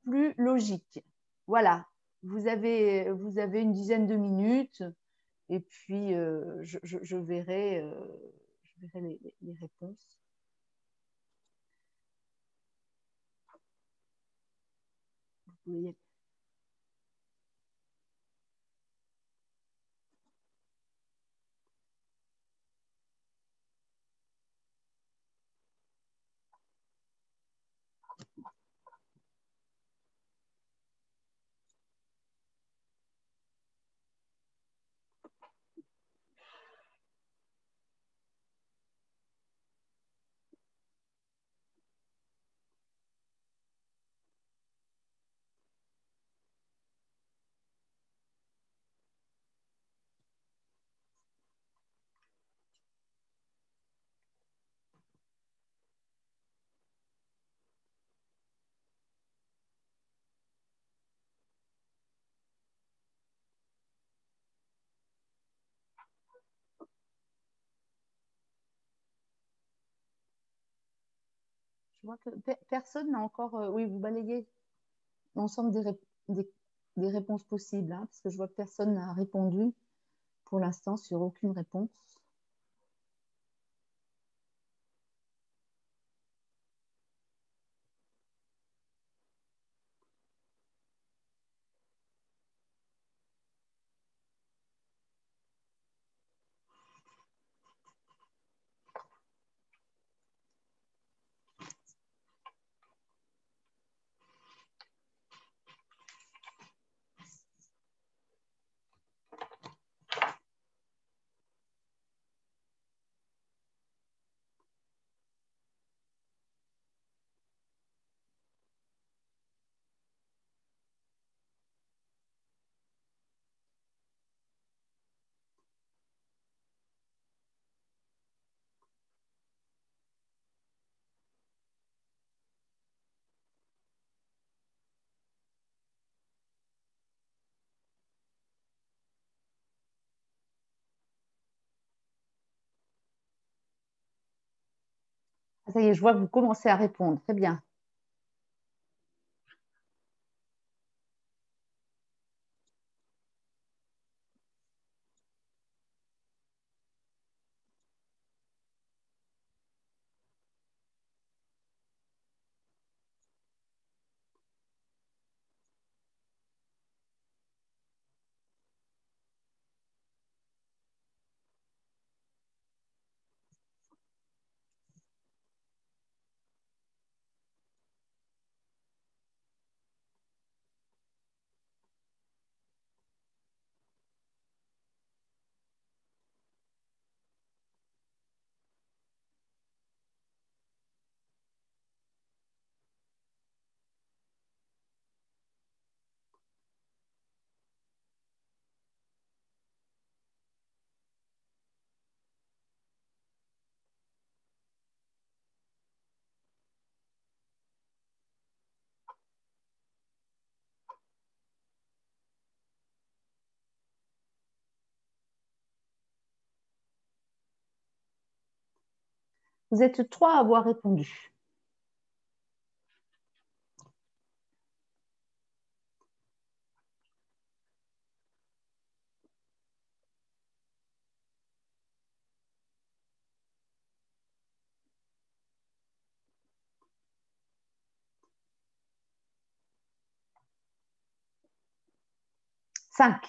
plus logique. Voilà, vous avez une dizaine de minutes et puis je verrai les réponses. Vous pouvez... Je vois que personne n'a encore... oui, vous balayez l'ensemble des réponses possibles, hein, parce que je vois que personne n'a répondu pour l'instant sur aucune réponse. Ah, ça y est, je vois que vous commencez à répondre. Très bien. Vous êtes 3 à avoir répondu. Cinq.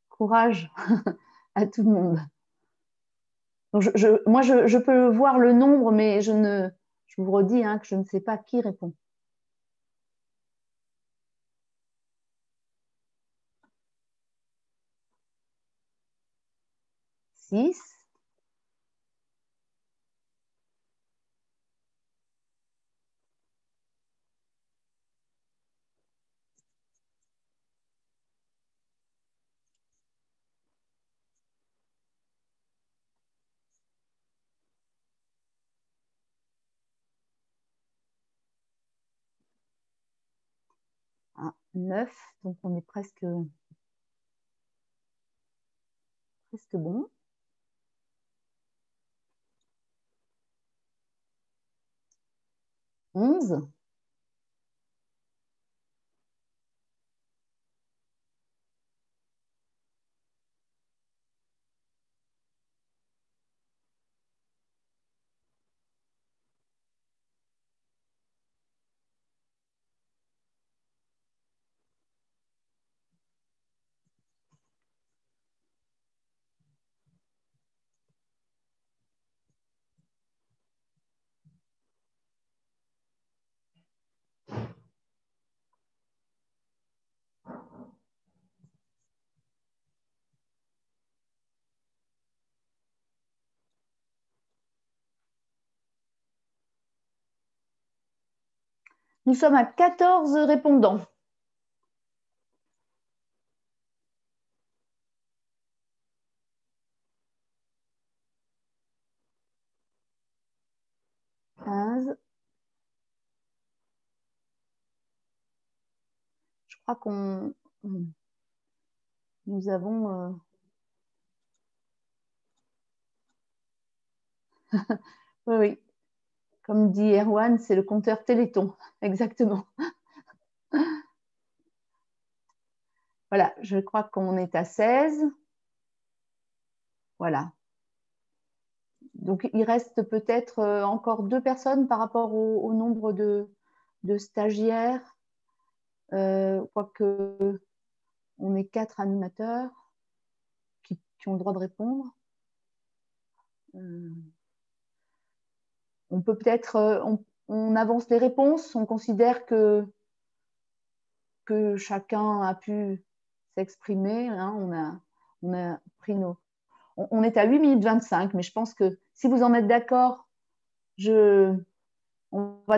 Courage à tout le monde. Donc moi, je peux voir le nombre, mais je vous redis que je ne sais pas qui répond. 6. Ah, 9, donc on est presque bon. 11. Nous sommes à 14 répondants. Je crois qu'on nous avons oui, oui. Comme dit Erwan, c'est le compteur Téléthon, exactement. Voilà, je crois qu'on est à 16. Voilà. Donc, il reste peut-être encore 2 personnes par rapport au nombre de stagiaires. Quoique, on est 4 animateurs qui ont le droit de répondre. On peut peut-être, on avance les réponses, on considère que chacun a pu s'exprimer. Hein, on a pris nos... On est à 8 minutes 25, mais je pense que si vous en êtes d'accord, on va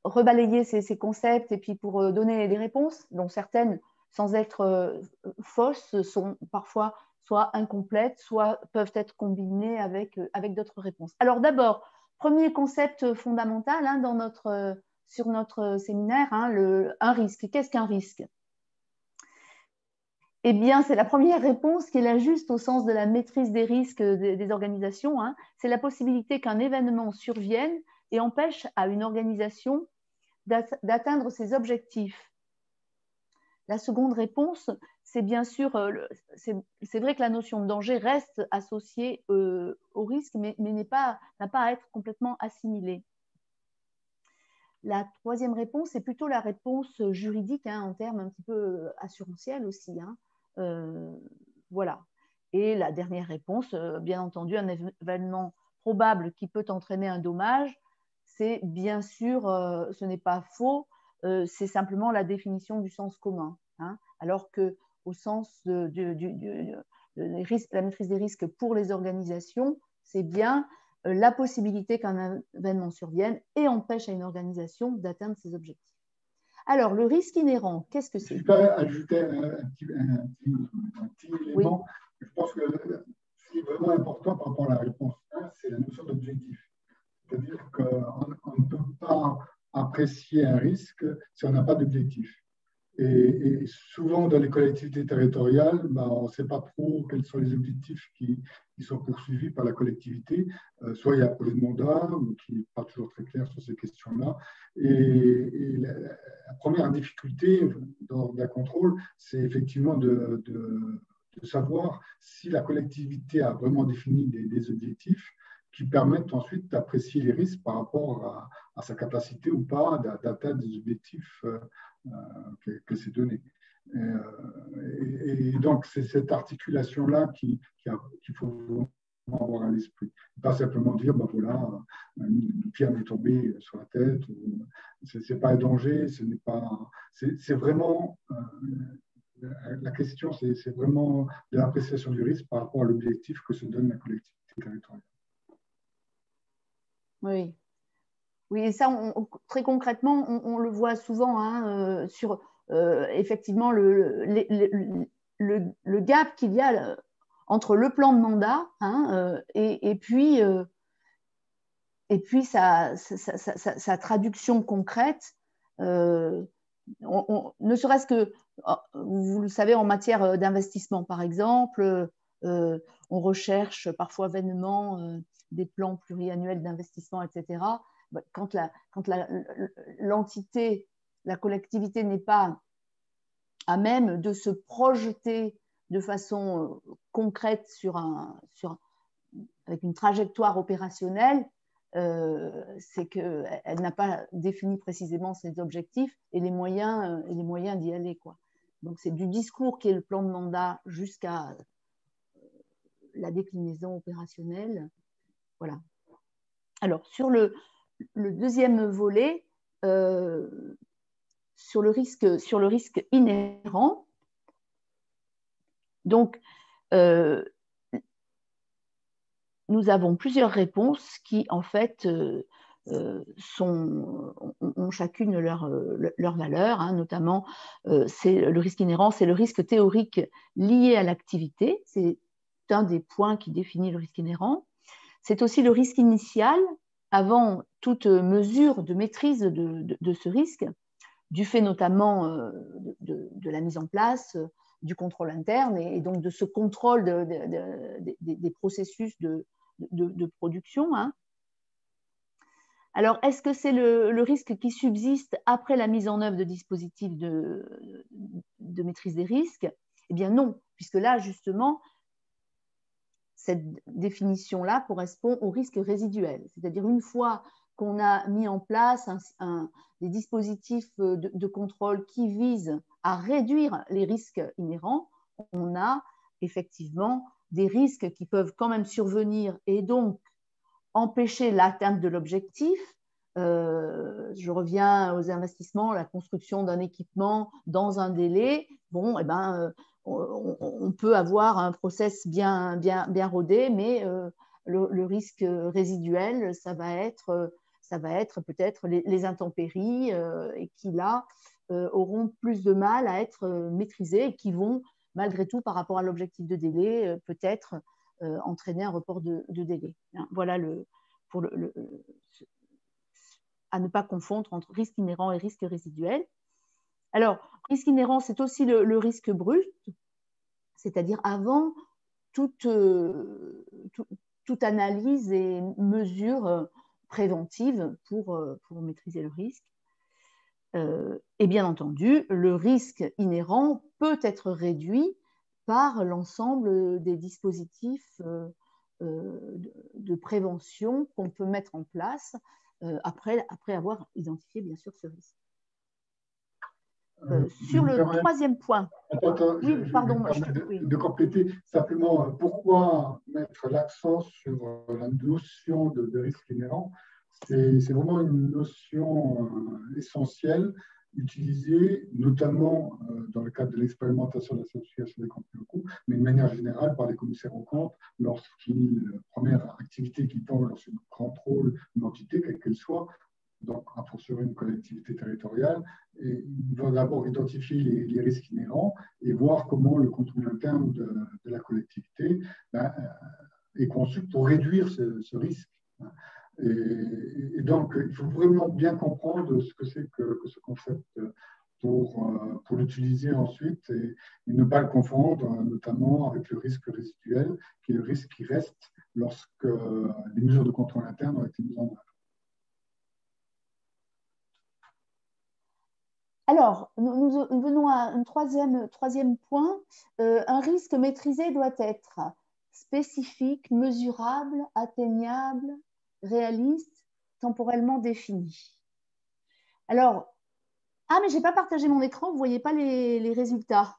rebalayer ces concepts et puis pour donner des réponses, dont certaines, sans être fausses, sont parfois soit incomplètes, soit peuvent être combinées avec d'autres réponses. Alors d'abord, premier concept fondamental sur notre séminaire, un risque. Qu'est-ce qu'un risque ? Eh bien, c'est la première réponse qui est la juste au sens de la maîtrise des risques des organisations. C'est la possibilité qu'un événement survienne et empêche à une organisation d'atteindre ses objectifs. La seconde réponse, c'est bien sûr, c'est vrai que la notion de danger reste associée au risque, mais n'a pas à être complètement assimilée. La troisième réponse, c'est plutôt la réponse juridique, en termes un petit peu assurantiels aussi. Voilà. Et la dernière réponse, bien entendu, un événement probable qui peut entraîner un dommage, c'est bien sûr, ce n'est pas faux, c'est simplement la définition du sens commun. Alors qu'au sens de la maîtrise des risques pour les organisations, c'est bien la possibilité qu'un événement survienne et empêche à une organisation d'atteindre ses objectifs. Alors, le risque inhérent, qu'est-ce que c'est ? Je peux ajouter un petit élément. Oui. Je pense que ce qui est vraiment important par rapport à la réponse 1, c'est la notion d'objectif. C'est-à-dire qu'on ne peut pas apprécier un risque si on n'a pas d'objectif. Et souvent, dans les collectivités territoriales, on ne sait pas trop quels sont les objectifs qui sont poursuivis par la collectivité. Soit il y a un projet de mandat qui n'est pas toujours très clair sur ces questions-là. Et la première difficulté d'un contrôle, c'est effectivement de savoir si la collectivité a vraiment défini des objectifs qui permettent ensuite d'apprécier les risques par rapport à sa capacité ou pas d'atteindre des objectifs que s'est donné. Et donc, c'est cette articulation-là qu'il faut vraiment avoir à l'esprit. Pas simplement dire, voilà, une pierre m'est tombée sur la tête, ce n'est pas un danger, ce n'est pas. C'est vraiment. La question, c'est vraiment de l'appréciation du risque par rapport à l'objectif que se donne la collectivité territoriale. Oui. Oui, et ça, très concrètement, on le voit souvent sur effectivement le gap qu'il y a entre le plan de mandat et puis sa traduction concrète. Ne serait-ce que, vous le savez, en matière d'investissement, par exemple, on recherche parfois vainement des plans pluriannuels d'investissement, etc. Quand l'entité, la collectivité n'est pas à même de se projeter de façon concrète avec une trajectoire opérationnelle, c'est qu'elle n'a pas défini précisément ses objectifs et les moyens d'y aller, quoi. Donc c'est du discours qui est le plan de mandat jusqu'à la déclinaison opérationnelle. Voilà. Alors sur le deuxième volet, sur le risque inhérent, donc nous avons plusieurs réponses qui en fait ont chacune leur valeur, notamment c'est le risque inhérent, c'est le risque théorique lié à l'activité, c'est un des points qui définit le risque inhérent. C'est aussi le risque initial avant toute mesure de maîtrise de ce risque, du fait notamment de la mise en place du contrôle interne et donc de ce contrôle des processus de production. Alors, est-ce que c'est le risque qui subsiste après la mise en œuvre de dispositifs de maîtrise des risques? Eh bien non, puisque là, justement, cette définition-là correspond au risque résiduel. C'est-à-dire une fois qu'on a mis en place des dispositifs de contrôle qui visent à réduire les risques inhérents, on a effectivement des risques qui peuvent quand même survenir et donc empêcher l'atteinte de l'objectif. Je reviens aux investissements, la construction d'un équipement dans un délai. Bon, eh ben, on peut avoir un process bien rodé, mais le risque résiduel, ça va être peut-être les intempéries et qui là auront plus de mal à être maîtrisées et qui vont malgré tout par rapport à l'objectif de délai peut-être entraîner un report de délai. Voilà à ne pas confondre entre risque inhérent et risque résiduel. Alors, risque inhérent, c'est aussi le risque brut, c'est-à-dire avant toute analyse et mesure préventive pour maîtriser le risque. Et bien entendu, le risque inhérent peut être réduit par l'ensemble des dispositifs de prévention qu'on peut mettre en place après avoir identifié bien sûr ce risque. Sur le troisième point. Oui, pardon. De compléter simplement pourquoi mettre l'accent sur la notion de risque inhérent. C'est vraiment une notion essentielle utilisée notamment dans le cadre de l'expérimentation de la certification des comptes locaux, mais de manière générale par les commissaires aux comptes première activité qu'ils font lorsqu'ils contrôlent une entité, quelle qu'elle soit, donc à poursuivre une collectivité territoriale, et ils vont d'abord identifier les risques inhérents et voir comment le contrôle interne de la collectivité est conçu pour réduire ce risque. Et donc, il faut vraiment bien comprendre ce que c'est que ce concept de pour l'utiliser ensuite et ne pas le confondre, notamment avec le risque résiduel, qui est le risque qui reste lorsque les mesures de contrôle interne ont été mises en œuvre. Alors, nous venons à un troisième point. Un risque maîtrisé doit être spécifique, mesurable, atteignable, réaliste, temporellement défini. Alors, ah, mais je n'ai pas partagé mon écran, vous ne voyez pas les résultats.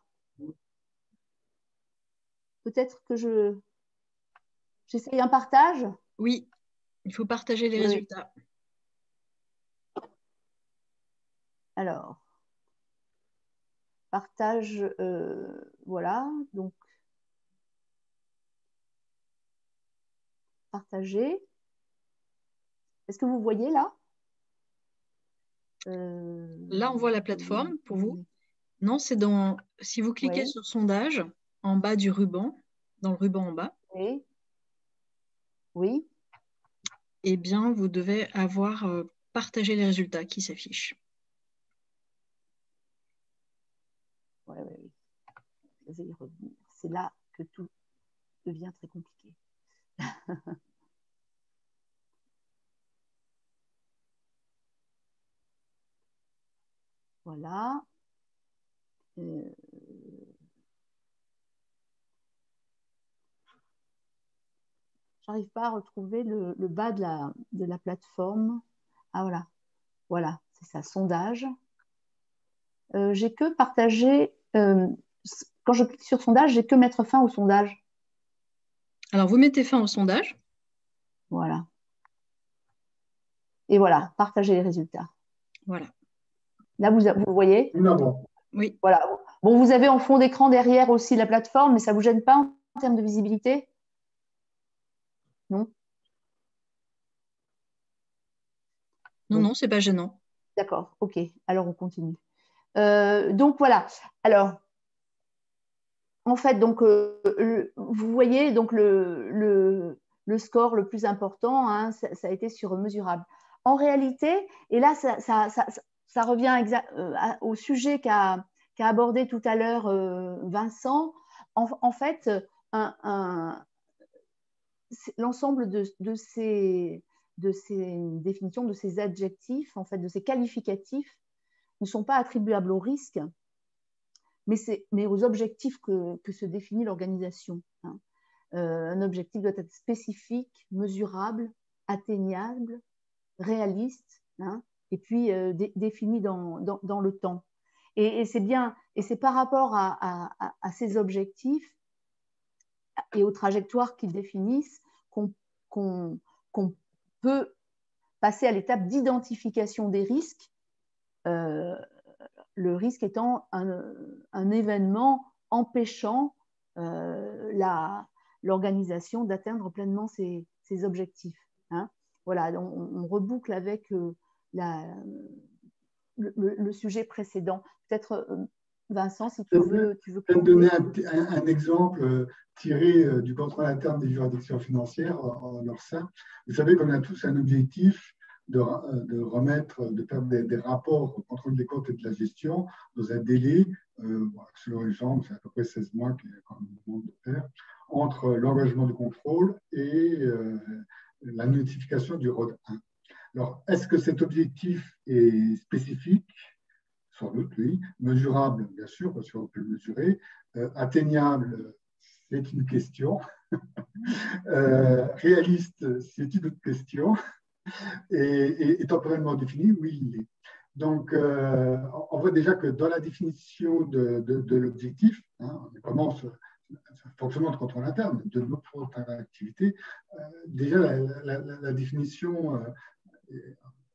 Peut-être que j'essaye un partage. Oui, il faut partager les résultats. Alors, partage, voilà, donc partager. Est-ce que vous voyez là? Là, on voit la plateforme pour vous. Non, c'est dans, si vous cliquez sur sondage, en bas du ruban, dans le ruban en bas. Oui. Oui. Eh bien, vous devez avoir partagé les résultats qui s'affichent. Oui. Je vais y revenir. C'est là que tout devient très compliqué. Voilà. J'arrive pas à retrouver le bas de la plateforme. Ah voilà. Voilà, c'est ça, sondage. J'ai que partagé, quand je clique sur sondage, j'ai que mettre fin au sondage. Alors, vous mettez fin au sondage. Voilà. Et voilà, partager les résultats. Voilà. Là, vous voyez? Non. Oui. Voilà. Bon, vous avez en fond d'écran derrière aussi la plateforme, mais ça ne vous gêne pas en termes de visibilité? Non? Non, ce n'est pas gênant. D'accord, ok. Alors, on continue. Donc, voilà. Alors, en fait, donc, vous voyez donc le score le plus important, hein, ça a été sur mesurable. En réalité, et là, ça revient au sujet qu'a abordé tout à l'heure Vincent. En fait, l'ensemble de ces définitions, de ces adjectifs, en fait, de ces qualificatifs, ne sont pas attribuables au risque, mais aux objectifs que se définit l'organisation. Hein. Un objectif doit être spécifique, mesurable, atteignable, réaliste, hein, et puis défini dans le temps. Et c'est par rapport à ces objectifs et aux trajectoires qu'ils définissent qu'on peut passer à l'étape d'identification des risques, le risque étant un événement empêchant l'organisation d'atteindre pleinement ses objectifs. Hein. Voilà, on reboucle avec le sujet précédent. Peut-être, Vincent, si tu veux... Je vais te donner un exemple tiré du contrôle interne des juridictions financières en leur sein. Vous savez qu'on a tous un objectif de faire des rapports au contrôle des comptes et de la gestion dans un délai, selon les gens, c'est à peu près 16 mois qu'il y a quand même le monde de faire, entre l'engagement du contrôle et la notification du ROD 1. Alors, est-ce que cet objectif est spécifique? Sans doute, oui. Mesurable, bien sûr, parce qu'on peut le mesurer. Atteignable, c'est une question. Réaliste, c'est une autre question. Et temporellement défini, oui, il est. Donc, on voit déjà que dans la définition de l'objectif, hein, on commence le fonctionnement de contrôle interne, de notre activité, déjà la définition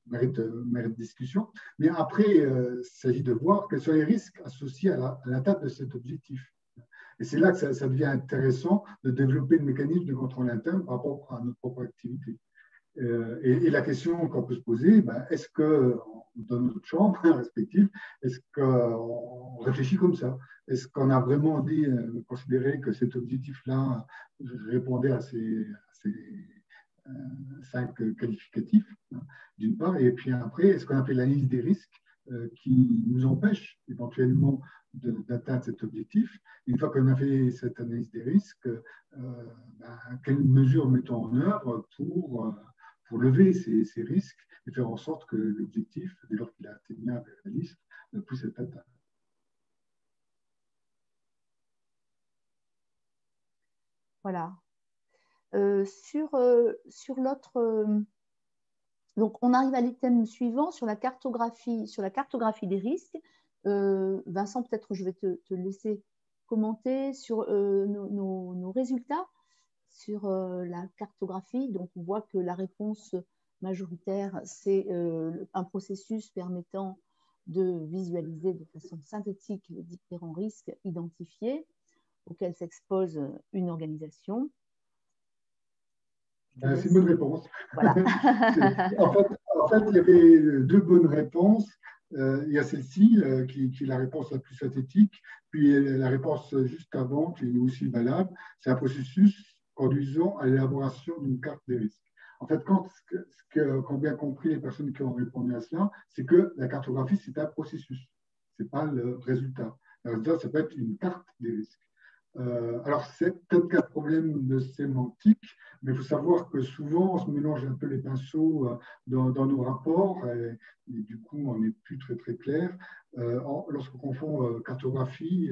mérite discussion. Mais après, il s'agit de voir quels sont les risques associés à l'atteinte de cet objectif. Et c'est là que ça devient intéressant de développer le mécanisme de contrôle interne par rapport à notre propre activité. Et la question qu'on peut se poser, est-ce que dans notre chambre respective, est-ce qu'on réfléchit comme ça? Est-ce qu'on a vraiment considéré que cet objectif-là répondait à ces 5 qualificatifs, d'une part, et puis après, est-ce qu'on a fait l'analyse des risques qui nous empêchent éventuellement d'atteindre cet objectif. Une fois qu'on a fait cette analyse des risques, quelles mesures mettons en œuvre pour lever ces risques et faire en sorte que l'objectif, dès lors qu'il est atteignable et réaliste, puisse être atteint. Voilà. Sur l'autre, donc on arrive à l'item suivant sur la cartographie des risques. Vincent, peut-être je vais te laisser commenter sur nos résultats sur la cartographie. Donc on voit que la réponse majoritaire, c'est un processus permettant de visualiser de façon synthétique les différents risques identifiés auxquels s'expose une organisation. C'est une bonne réponse. Voilà. en fait, il y avait deux bonnes réponses. Il y a celle-ci qui est la réponse la plus synthétique, puis la réponse juste avant qui est aussi valable. C'est un processus conduisant à l'élaboration d'une carte des risques. En fait, qu'ont bien compris les personnes qui ont répondu à cela, c'est que la cartographie, c'est un processus, ce n'est pas le résultat. Le résultat, ça peut être une carte des risques. Alors, c'est peut-être qu'un problème de sémantique, mais il faut savoir que souvent, on se mélange un peu les pinceaux dans nos rapports, et du coup, on n'est plus très clair lorsqu'on confond cartographie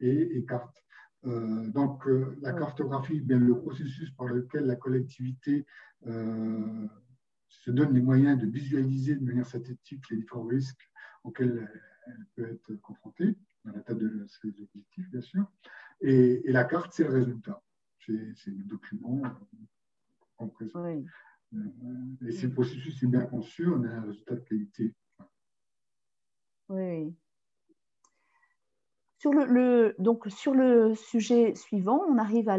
et carte. Donc, la cartographie, bien, le processus par lequel la collectivité se donne les moyens de visualiser de manière synthétique les différents risques auxquels elle peut être confrontée, dans la table de ses objectifs, bien sûr. Et la carte, c'est le résultat. C'est le document qu'on présente. Oui. Et si le processus est bien conçu, on a un résultat de qualité. Oui. Donc, sur le sujet suivant, on arrive à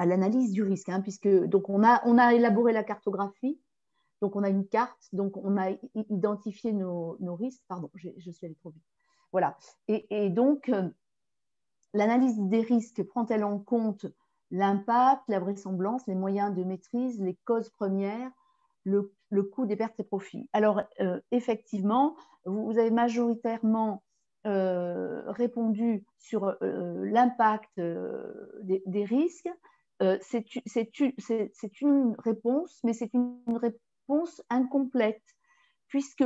l'analyse du risque, hein, puisque donc on a élaboré la cartographie, donc on a une carte, donc on a identifié nos risques. Pardon, je suis allée trop vite. Voilà. Et donc, l'analyse des risques prend-elle en compte l'impact, la vraisemblance, les moyens de maîtrise, les causes premières, le coût des pertes et profits? Alors, effectivement, vous avez majoritairement répondu sur l'impact des risques. C'est une réponse, mais c'est une réponse incomplète, puisque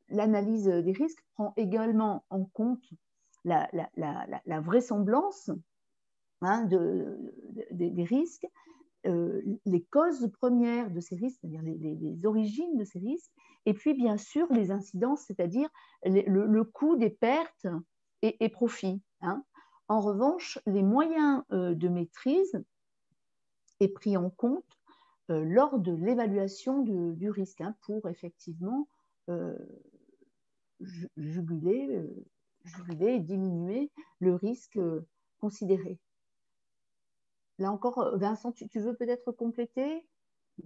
l'analyse des risques prend également en compte la vraisemblance, hein, des risques, les causes premières de ces risques, c'est-à-dire les origines de ces risques, et puis bien sûr les incidences, c'est-à-dire le coût des pertes et profits. Hein. En revanche, les moyens de maîtrise est pris en compte lors de l'évaluation du risque, hein, pour effectivement juguler et diminuer le risque considéré. Là encore, Vincent, tu veux peut-être compléter?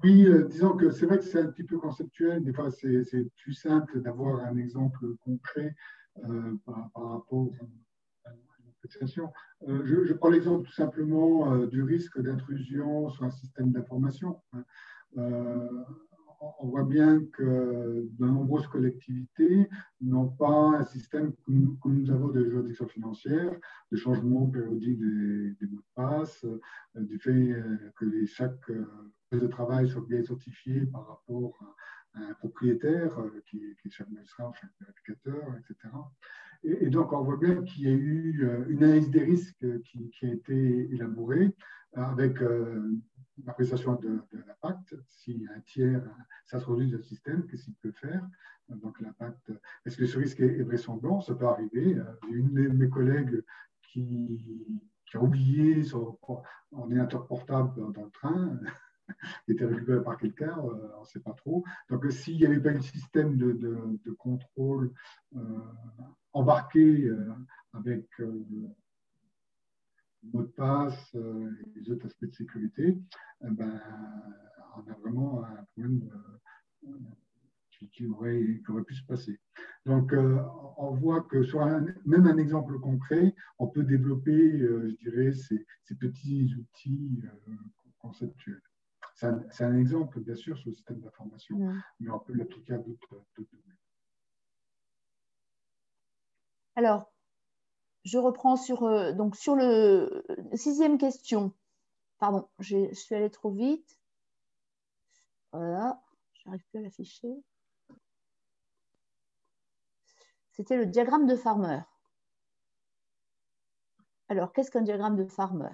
Oui, disons que c'est vrai que c'est un petit peu conceptuel. Des fois, c'est plus simple d'avoir un exemple concret par rapport à une appréciation. Je prends l'exemple tout simplement du risque d'intrusion sur un système d'information. On voit bien que de nombreuses collectivités n'ont pas un système que nous avons de juridiction financière, de changement périodique des mots de passe, du fait que chaque poste de travail soit bien certifié par rapport à un propriétaire, qui est chaque magistrat, chaque vérificateur, etc. Et donc, on voit bien qu'il y a eu une analyse des risques qui a été élaborée avec l'appréciation de l'impact. Si un tiers s'introduit dans le système, qu'est-ce qu'il peut faire? Donc, l'impact, est-ce que ce risque est vraisemblant? Ça peut arriver. J'ai une de mes collègues qui a oublié son ordinateur portable dans le train, qui était récupéré par quelqu'un, on ne sait pas trop. Donc, s'il n'y avait pas un système de contrôle embarqué avec mot de passe et les autres aspects de sécurité, ben, on a vraiment un problème qui aurait pu se passer. Donc, on voit que sur même un exemple concret, on peut développer, je dirais, ces petits outils conceptuels. C'est un exemple, bien sûr, sur le système d'information, mais on peut l'appliquer à d'autres domaines. Alors, je reprends donc sur le 6e question. Pardon, je suis allée trop vite. Voilà, je n'arrive plus à l'afficher. C'était le diagramme de Farmer. Alors, qu'est-ce qu'un diagramme de Farmer?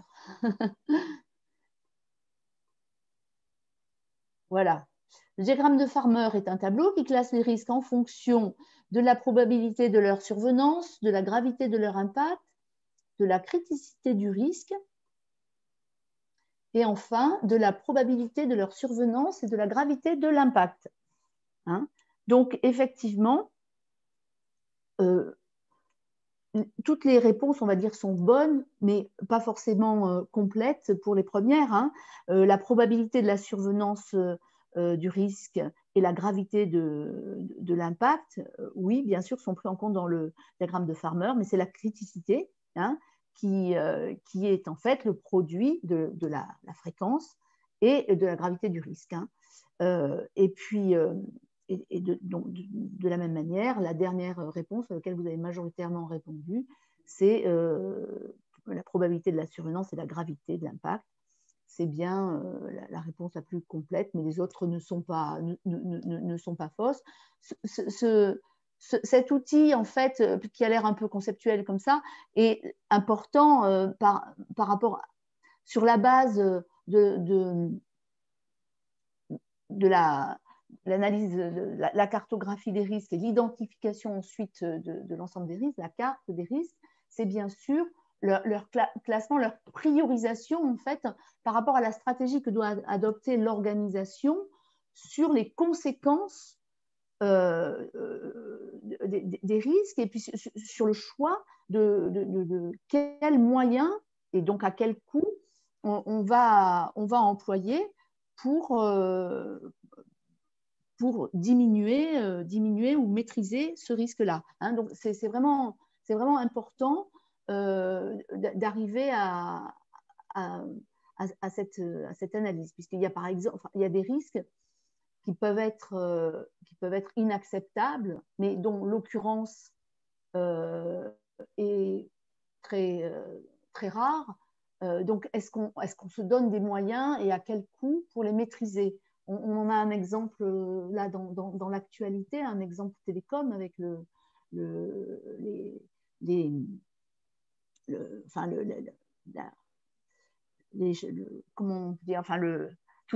Voilà. Le diagramme de Farmer est un tableau qui classe les risques en fonction de la probabilité de leur survenance, de la gravité de leur impact, de la criticité du risque et enfin de la probabilité de leur survenance et de la gravité de l'impact. Hein? Donc, effectivement, toutes les réponses, on va dire, sont bonnes, mais pas forcément complètes pour les premières. Hein. La probabilité de la survenance du risque et la gravité de l'impact, oui, bien sûr, sont pris en compte dans le diagramme de Farmer, mais c'est la criticité qui est en fait le produit de la fréquence et de la gravité du risque. Et puis, de la même manière, la dernière réponse à laquelle vous avez majoritairement répondu, c'est la probabilité de la survenance et la gravité de l'impact. C'est bien la réponse la plus complète, mais les autres ne sont pas fausses. Cet outil, en fait, qui a l'air un peu conceptuel comme ça, est important par rapport sur la base de l'analyse, la cartographie des risques et l'identification ensuite de l'ensemble des risques, la carte des risques, c'est bien sûr leur classement, leur priorisation en fait par rapport à la stratégie que doit adopter l'organisation sur les conséquences des risques et puis sur le choix de quels moyens et donc à quel coût on va employer pour diminuer ou maîtriser ce risque-là. Hein. Donc, c'est vraiment important d'arriver à cette analyse, puisqu'il y a par exemple, il y a des risques qui peuvent être inacceptables, mais dont l'occurrence est très, très rare. Donc, est-ce qu'on se donne des moyens et à quel coût pour les maîtriser? On en a un exemple là dans l'actualité, un exemple télécom avec tout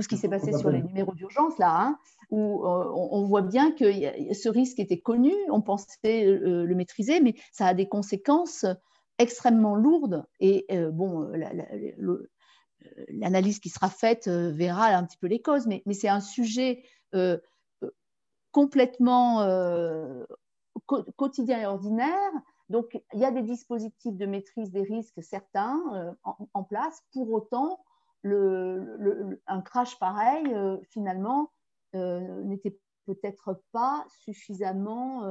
ce qui s'est passé sur les numéros d'urgence là, hein, où on voit bien que ce risque était connu, on pensait le maîtriser, mais ça a des conséquences extrêmement lourdes et l'analyse qui sera faite verra un petit peu les causes, mais c'est un sujet complètement quotidien et ordinaire. Donc, il y a des dispositifs de maîtrise des risques, certains, en place. Pour autant, un crash pareil, finalement, n'était peut-être pas suffisamment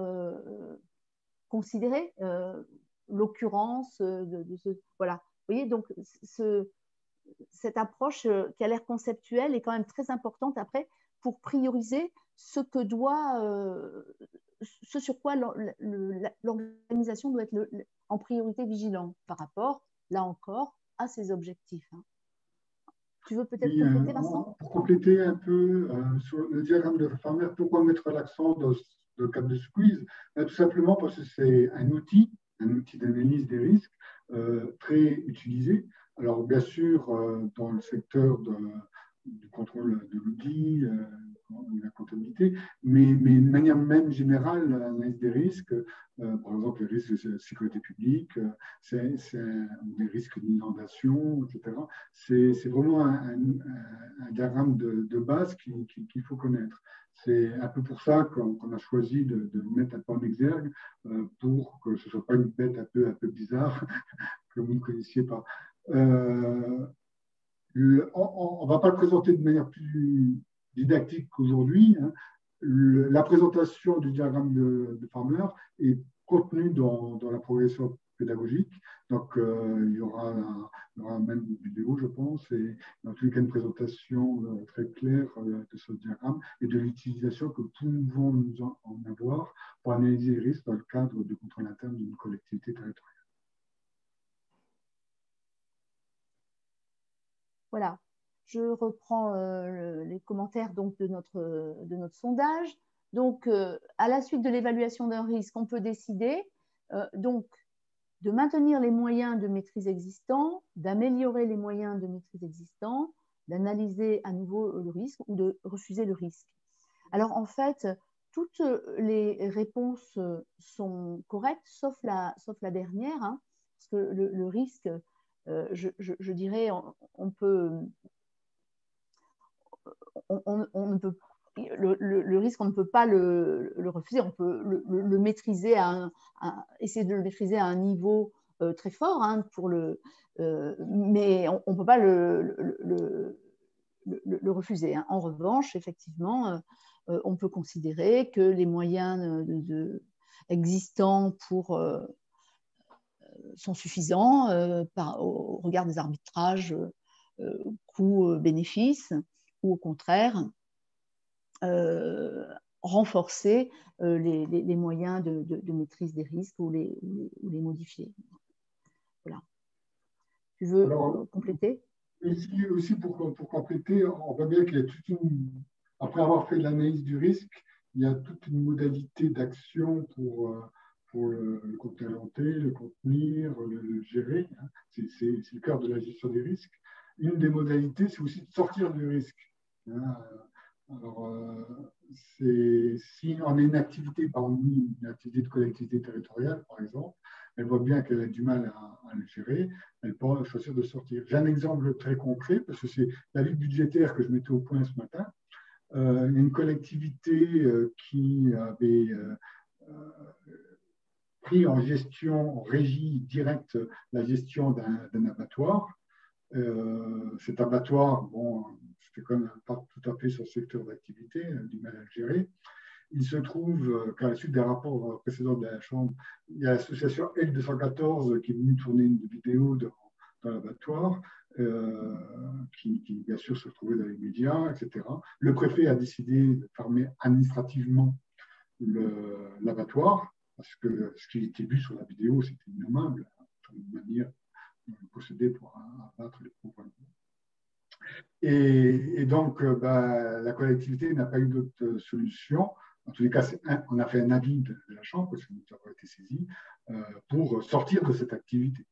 considéré. L'occurrence de ce... Voilà. Vous voyez, donc, cette approche qui a l'air conceptuelle est quand même très importante après pour prioriser ce sur quoi l'organisation doit être en priorité vigilant par rapport, là encore, à ses objectifs. Hein. Tu veux peut-être compléter, Vincent? Pour compléter un peu sur le diagramme de Farmer, pourquoi mettre l'accent dans le cadre de Squeeze? Tout simplement parce que c'est un outil d'analyse des risques très utilisé. Alors, bien sûr, dans le secteur du contrôle de l'audit, de la comptabilité, mais de manière même générale, l'analyse des risques, par exemple les risques de sécurité publique, des risques d'inondation, etc. C'est vraiment un diagramme de base qu'il faut connaître. C'est un peu pour ça qu'on a choisi de le mettre un peu en exergue, pour que ce ne soit pas une bête un peu bizarre que vous ne connaissiez pas. On ne va pas le présenter de manière plus didactique qu'aujourd'hui. Hein. La présentation du diagramme de Farmer est contenue dans la progression pédagogique. Donc, il y aura même une vidéo vidéo, je pense, et dans tous les cas une présentation très claire de ce diagramme et de l'utilisation que nous pouvons nous en avoir pour analyser les risques dans le cadre du contrôle interne d'une collectivité territoriale. Voilà, je reprends les commentaires donc, de notre sondage. Donc, à la suite de l'évaluation d'un risque, on peut décider donc, de maintenir les moyens de maîtrise existants, d'améliorer les moyens de maîtrise existants, d'analyser à nouveau le risque ou de refuser le risque. Alors, en fait, toutes les réponses sont correctes, sauf la dernière, hein, parce que le risque, je dirais, on ne peut le risque, on ne peut pas le refuser, on peut le maîtriser essayer de le maîtriser à un niveau très fort, hein, mais on ne peut pas le refuser, hein. En revanche, effectivement, on peut considérer que les moyens existants sont suffisants au regard des arbitrages coûts-bénéfices, ou au contraire, renforcer les moyens de maîtrise des risques ou les modifier. Voilà. Tu veux compléter? Aussi pour compléter, on voit bien qu'il y a après avoir fait l'analyse du risque, il y a toute une modalité d'action pour le contenter, le contenir, le gérer. Hein. C'est le cœur de la gestion des risques. Une des modalités, c'est aussi de sortir du risque. Hein. Alors, si on a une activité, parmi une activité de collectivité territoriale, par exemple, elle voit bien qu'elle a du mal à le gérer, elle peut choisir de sortir. J'ai un exemple très concret, parce que c'est la lutte budgétaire que je mettais au point ce matin. Une collectivité qui avait pris en gestion, en régie directe, la gestion d'un abattoir. Cet abattoir, bon, c'était quand même pas tout à fait son secteur d'activité, du mal à le gérer. Il se trouve qu'à la suite des rapports précédents de la Chambre, il y a l'association L214 qui est venue tourner une vidéo dans l'abattoir, qui bien sûr se retrouvait dans les médias, etc. Le préfet a décidé de fermer administrativement l'abattoir, parce que ce qui était vu sur la vidéo, c'était innommable, une manière de procéder pour abattre les pauvres animaux. Et donc, la collectivité n'a pas eu d'autre solution. En tous les cas, on a fait un avis de la Chambre, parce que nous avons été saisis, pour sortir de cette activité.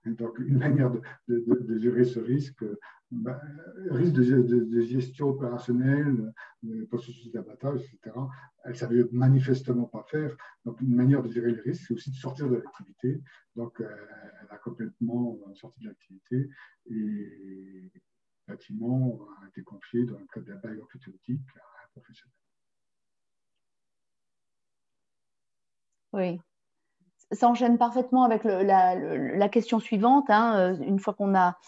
Donc, une manière de gérer ce risque, risque de gestion opérationnelle, processus d'abattage, etc., elle ne savait manifestement pas faire. Donc, une manière de gérer les risques, c'est aussi de sortir de l'activité. Donc, elle a complètement sorti de l'activité et le bâtiment a été confié dans le cadre de la baille emphytéotique à un professionnel. Oui. Ça enchaîne parfaitement avec la question suivante. Hein, une fois qu'on a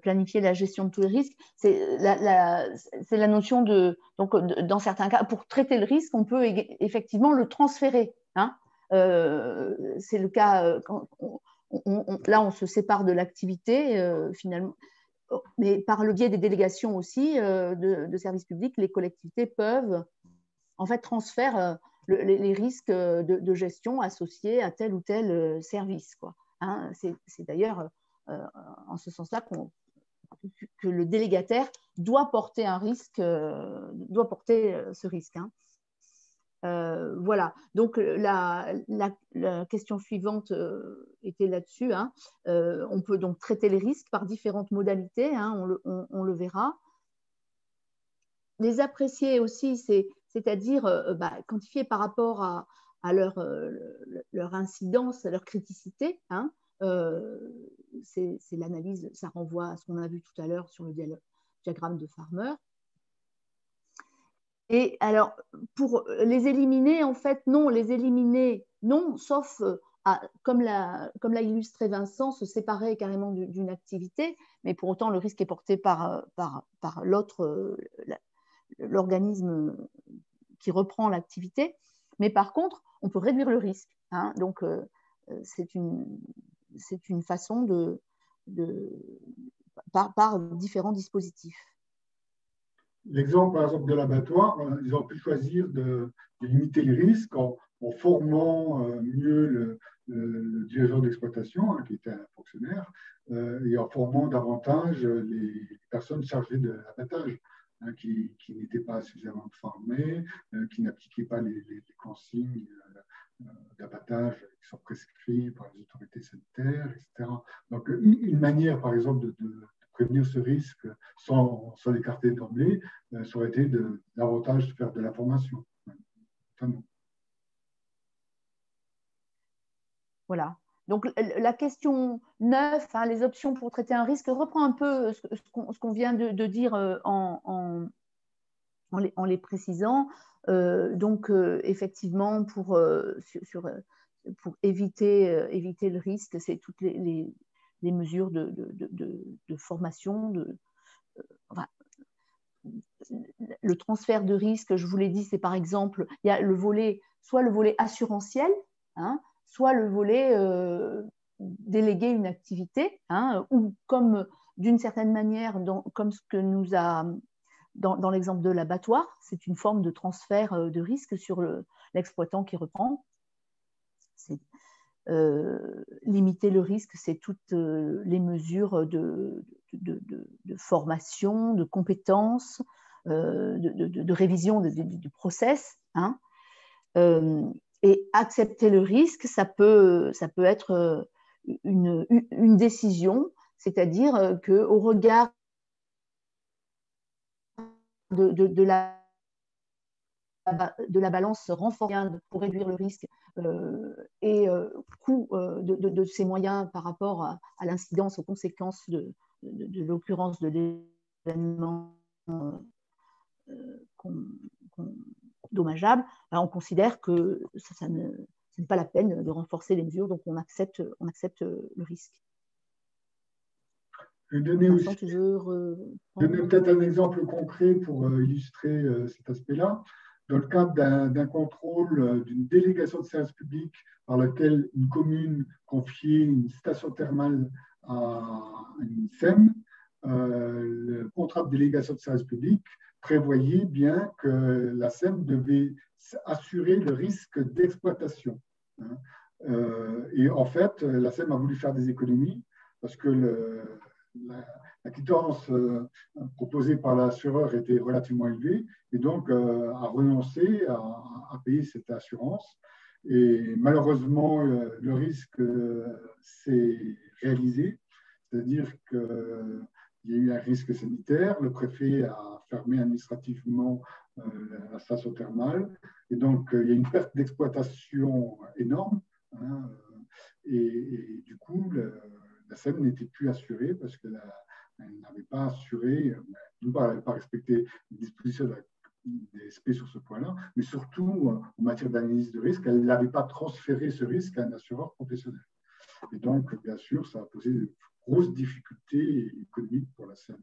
planifié la gestion de tous les risques, c'est la notion donc, dans certains cas, pour traiter le risque, on peut effectivement le transférer. Hein. C'est le cas, là on se sépare de l'activité finalement, mais par le biais des délégations aussi de services publics, les collectivités peuvent en fait transférer les risques de gestion associés à tel ou tel service, quoi. Hein, c'est d'ailleurs en ce sens-là que le délégataire doit porter un risque, doit porter ce risque. Hein. Voilà. Donc la question suivante était là-dessus. Hein. On peut donc traiter les risques par différentes modalités. Hein, on le verra. Les apprécier aussi, c'est-à-dire quantifier par rapport à leur incidence, à leur criticité. Hein. C'est l'analyse, ça renvoie à ce qu'on a vu tout à l'heure sur le diagramme de Farmer. Et alors, pour les éliminer, en fait, non, sauf, comme l'a illustré Vincent, se séparer carrément d'une activité, mais pour autant, le risque est porté par l'organisme qui reprend l'activité. Mais par contre, on peut réduire le risque. Hein, donc, c'est une façon par différents dispositifs. L'exemple, par exemple, de l'abattoir, ils ont pu choisir de limiter les risques en formant mieux le dirigeant d'exploitation, qui était un fonctionnaire, et en formant davantage les personnes chargées de l'abattage, qui n'étaient pas suffisamment formées, qui n'appliquaient pas les consignes d'abattage qui sont prescrits par les autorités sanitaires, etc. Donc, une manière, par exemple, de prévenir ce risque sans l'écarter d'emblée, ça aurait été davantage de faire de la formation. Voilà. Donc, la question 9, les options pour traiter un risque, reprend un peu ce qu'on vient de dire en les précisant. Donc, effectivement, pour éviter le risque, c'est toutes les mesures de formation, enfin, le transfert de risque, je vous l'ai dit, c'est par exemple, il y a soit le volet assurantiel, soit le volet déléguer une activité, ou comme d'une certaine manière, comme ce que nous a dans l'exemple de l'abattoir, c'est une forme de transfert de risque sur l'exploitant qui reprend. Limiter le risque, c'est toutes les mesures de formation, de compétences, de révision du process. Et accepter le risque, ça peut être une décision, c'est-à-dire qu'au regard de la balance renforcée pour réduire le risque et coût de ces moyens par rapport à l'incidence, aux conséquences de l'occurrence de l'événement dommageable, on considère que ce n'est pas la peine de renforcer les mesures, donc on accepte le risque. Je vais donner peut-être un exemple concret pour illustrer cet aspect-là. Dans le cadre d'un contrôle d'une délégation de service public par laquelle une commune confiait une station thermale à une SEM, le contrat de délégation de service public prévoyait bien que la SEM devait assurer le risque d'exploitation. Et en fait, la SEM a voulu faire des économies parce que la quittance proposée par l'assureur était relativement élevée et donc a renoncé à payer cette assurance. Et malheureusement, le risque s'est réalisé, c'est-à-dire qu'il y a eu un risque sanitaire, le préfet a fermé administrativement la station thermale et donc il y a une perte d'exploitation énorme. Et du coup, la SEM n'était plus assurée parce qu'elle n'avait pas assuré, elle n'avait pas respecté les dispositions des SP sur ce point-là, mais surtout en matière d'analyse de risque, elle n'avait pas transféré ce risque à un assureur professionnel. Et donc, bien sûr, ça a posé de grosses difficultés économiques pour la SEM.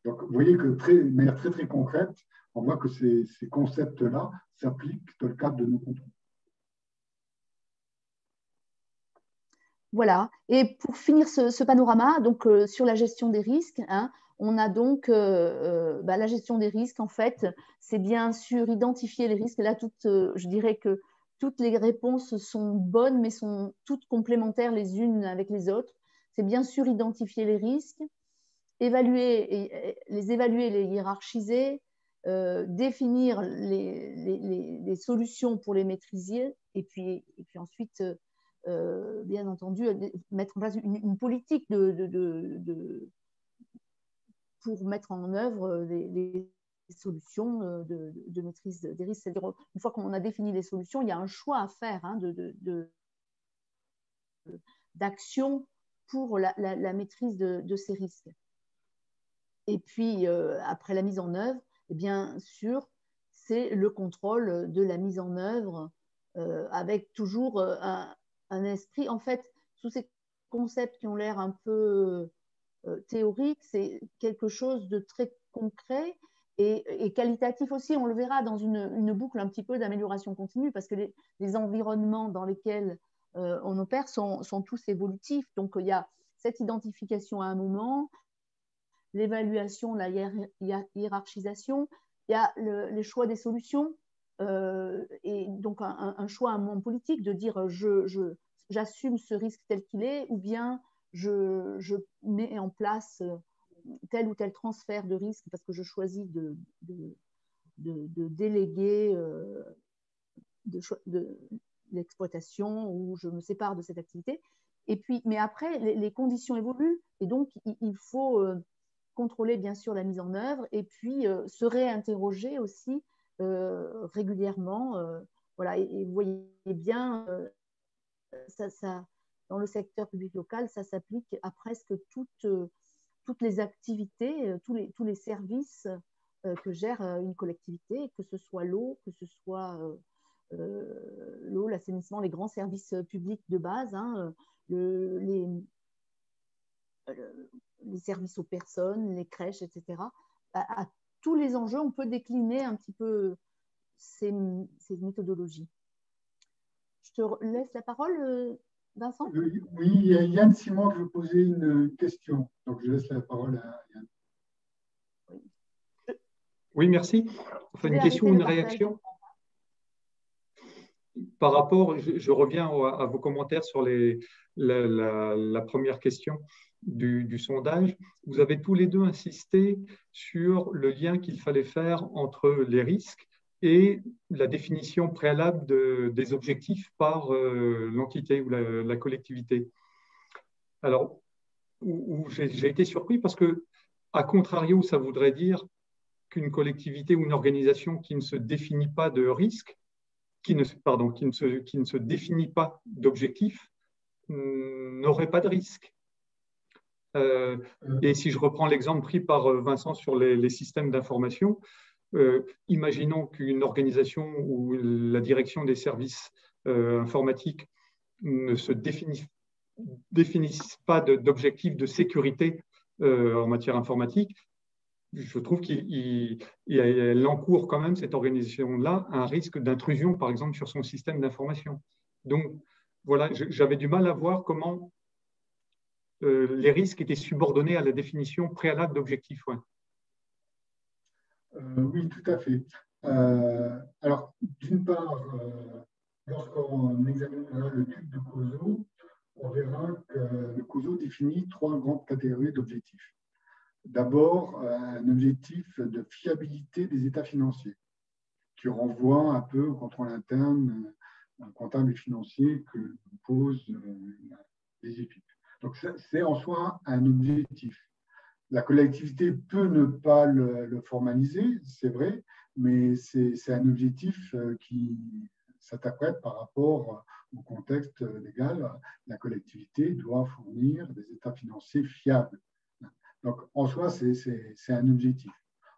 Donc, vous voyez que de manière très, très concrète, on voit que ces concepts-là s'appliquent dans le cadre de nos contrôles. Voilà. Et pour finir ce panorama, donc sur la gestion des risques, on a donc la gestion des risques, en fait, c'est bien sûr identifier les risques. Là, je dirais que toutes les réponses sont bonnes, mais sont toutes complémentaires les unes avec les autres. C'est bien sûr identifier les risques, les évaluer, les hiérarchiser, définir les solutions pour les maîtriser, et puis ensuite, bien entendu, mettre en place une politique pour mettre en œuvre les solutions de maîtrise des risques. C'est-à-dire, une fois qu'on a défini les solutions, il y a un choix à faire d'action pour la maîtrise de ces risques. Et puis, après la mise en œuvre, bien sûr, c'est le contrôle de la mise en œuvre avec toujours un esprit. En fait, tous ces concepts qui ont l'air un peu théoriques, c'est quelque chose de très concret et qualitatif aussi. On le verra dans une boucle un petit peu d'amélioration continue parce que les environnements dans lesquels on opère sont tous évolutifs. Donc, il y a cette identification à un moment, l'évaluation, la hiérarchisation, il y a les choix des solutions, et donc un choix à un moment politique de dire j'assume ce risque tel qu'il est, ou bien je mets en place tel ou tel transfert de risque parce que je choisis de déléguer de l'exploitation, ou je me sépare de cette activité. Et puis, mais après, les conditions évoluent, et donc il faut contrôler bien sûr la mise en œuvre, et puis se réinterroger aussi régulièrement. Voilà, et vous voyez bien, dans le secteur public local, ça s'applique à presque toutes les activités, tous les services que gère une collectivité, que ce soit l'eau, que ce soit l'eau, l'assainissement, les grands services publics de base, hein, les services aux personnes, les crèches, etc. À tous les enjeux, on peut décliner un petit peu ces méthodologies. Je te laisse la parole, Vincent. Oui, il y a Yann Simon qui veut poser une question. Donc, je laisse la parole à Yann. Oui, merci. Enfin, une question ou une réaction? Par rapport, je reviens à vos commentaires sur la première question du sondage. Vous avez tous les deux insisté sur le lien qu'il fallait faire entre les risques et la définition préalable des objectifs par l'entité ou la collectivité. Alors, où j'ai été surpris parce que, à contrario, ça voudrait dire qu'une collectivité ou une organisation qui ne se définit pas de risque, qui ne se définit pas d'objectif, n'aurait pas de risque. Et si je reprends l'exemple pris par Vincent sur les systèmes d'information, imaginons qu'une organisation ou la direction des services informatiques ne se définisse pas d'objectif de sécurité en matière informatique. Je trouve qu'elle encourt quand même, cette organisation-là, un risque d'intrusion, par exemple, sur son système d'information. Donc, voilà, j'avais du mal à voir comment les risques étaient subordonnés à la définition préalable d'objectifs. Ouais. Oui, tout à fait. Alors, d'une part, lorsqu'on examinera le type de COSO, on verra que le COSO définit trois grandes catégories d'objectifs. D'abord, un objectif de fiabilité des états financiers, qui renvoie un peu au contrôle interne, comptable et financier que posent les équipes. Donc, c'est en soi un objectif. La collectivité peut ne pas le formaliser, c'est vrai, mais c'est un objectif qui s'interprète par rapport au contexte légal. La collectivité doit fournir des états financiers fiables. Donc, en soi, c'est un objectif.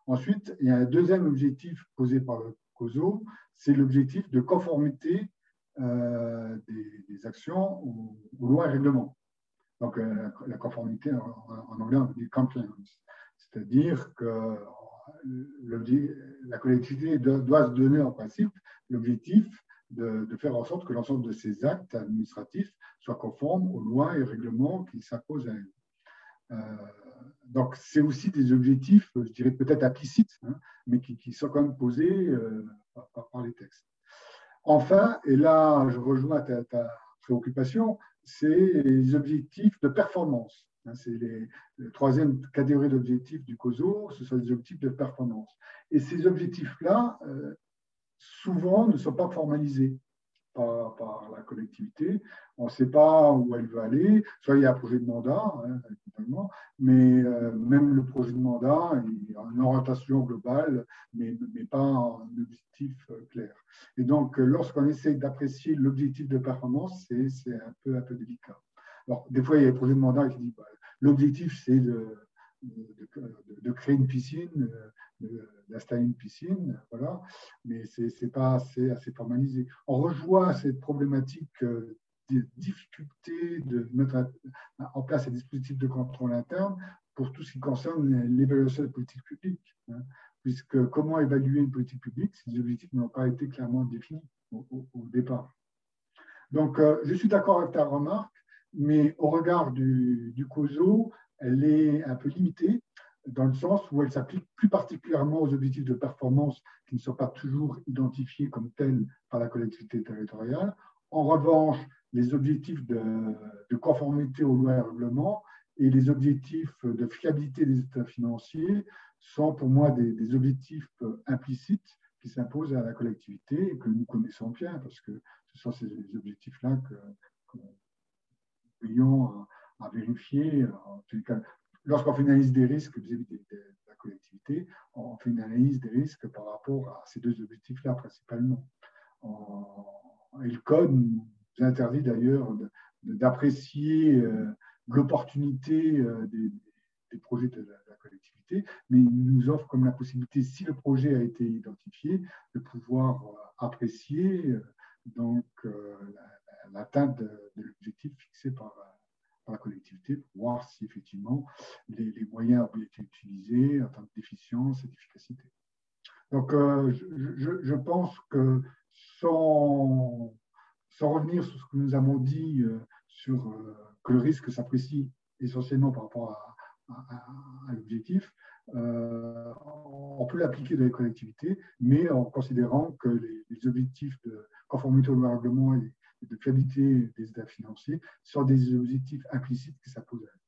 Ensuite, il y a un deuxième objectif posé par le COSO, c'est l'objectif de conformité des actions aux lois et règlements. Donc, la conformité, en anglais, on dit compliance. C'est-à-dire que la collectivité doit se donner en principe l'objectif de faire en sorte que l'ensemble de ses actes administratifs soient conformes aux lois et règlements qui s'imposent à elle. Donc, c'est aussi des objectifs, je dirais peut-être implicites, hein, mais qui sont quand même posés par les textes. Enfin, et là, je rejoins ta préoccupation, c'est les objectifs de performance. C'est la troisième catégorie d'objectifs du COSO, ce sont les objectifs de performance. Et ces objectifs-là, souvent, ne sont pas formalisés par la collectivité. On ne sait pas où elle veut aller. Soit il y a un projet de mandat, hein, mais même le projet de mandat, il y a une orientation globale, mais pas un objectif clair. Et donc, lorsqu'on essaie d'apprécier l'objectif de performance, c'est un peu délicat. Alors, des fois, il y a des projets de mandat qui disent l'objectif, c'est de créer une piscine, d'installer une piscine, voilà, mais ce n'est pas assez formalisé. On rejoint cette problématique de difficulté de mettre en place un dispositif de contrôle interne pour tout ce qui concerne l'évaluation de politique publique, hein, puisque comment évaluer une politique publique si les objectifs n'ont pas été clairement définis au départ. Donc, je suis d'accord avec ta remarque, mais au regard du COSO, elle est un peu limitée dans le sens où elle s'applique plus particulièrement aux objectifs de performance qui ne sont pas toujours identifiés comme tels par la collectivité territoriale. En revanche, les objectifs de conformité aux lois et règlements et les objectifs de fiabilité des états financiers sont pour moi des objectifs implicites qui s'imposent à la collectivité et que nous connaissons bien, parce que ce sont ces objectifs-là que nous ayons à vérifier. En tout cas, lorsqu'on fait une analyse des risques vis-à-vis de la collectivité, on fait une analyse des risques par rapport à ces deux objectifs-là principalement. Et le Code nous interdit d'ailleurs d'apprécier l'opportunité des projets de la collectivité, mais il nous offre comme la possibilité, si le projet a été identifié, de pouvoir apprécier l'atteinte de l'objectif fixé par la collectivité pour voir si effectivement les moyens ont été utilisés en termes d'efficience et d'efficacité. Donc, je pense que sans revenir sur ce que nous avons dit sur que le risque s'apprécie essentiellement par rapport à l'objectif, on peut l'appliquer dans les collectivités, mais en considérant que les objectifs de conformité au règlement et de fiabilité des états financiers sont des objectifs implicites qui s'imposent à eux.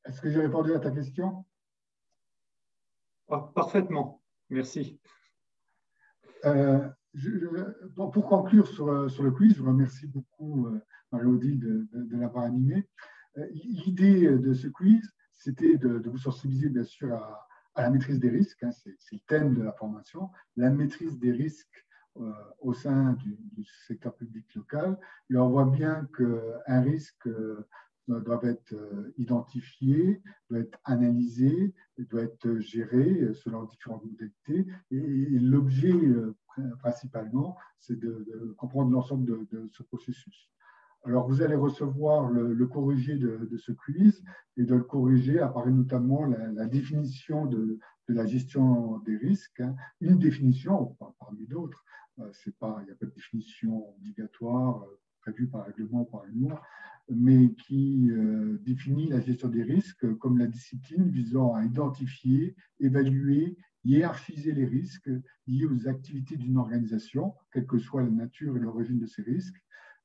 Est-ce que j'ai répondu à ta question? Parfaitement, merci. Pour conclure sur le quiz, je remercie beaucoup Marie-Odile de l'avoir animé. L'idée de ce quiz, c'était de vous sensibiliser bien sûr à la maîtrise des risques, hein, c'est le thème de la formation, la maîtrise des risques au sein du secteur public local. Et on voit bien qu'un risque doit être identifié, doit être analysé, doit être géré selon différentes modalités. Et l'objet principalement, c'est de comprendre l'ensemble de ce processus. Alors, vous allez recevoir le corrigé de ce quiz, et de le corrigé apparaît notamment la définition de la gestion des risques, hein. Une définition, parmi d'autres, il n'y a pas de définition obligatoire prévue par règlement ou par une loi, mais qui définit la gestion des risques comme la discipline visant à identifier, évaluer, hiérarchiser les risques liés aux activités d'une organisation, quelle que soit la nature et l'origine de ces risques,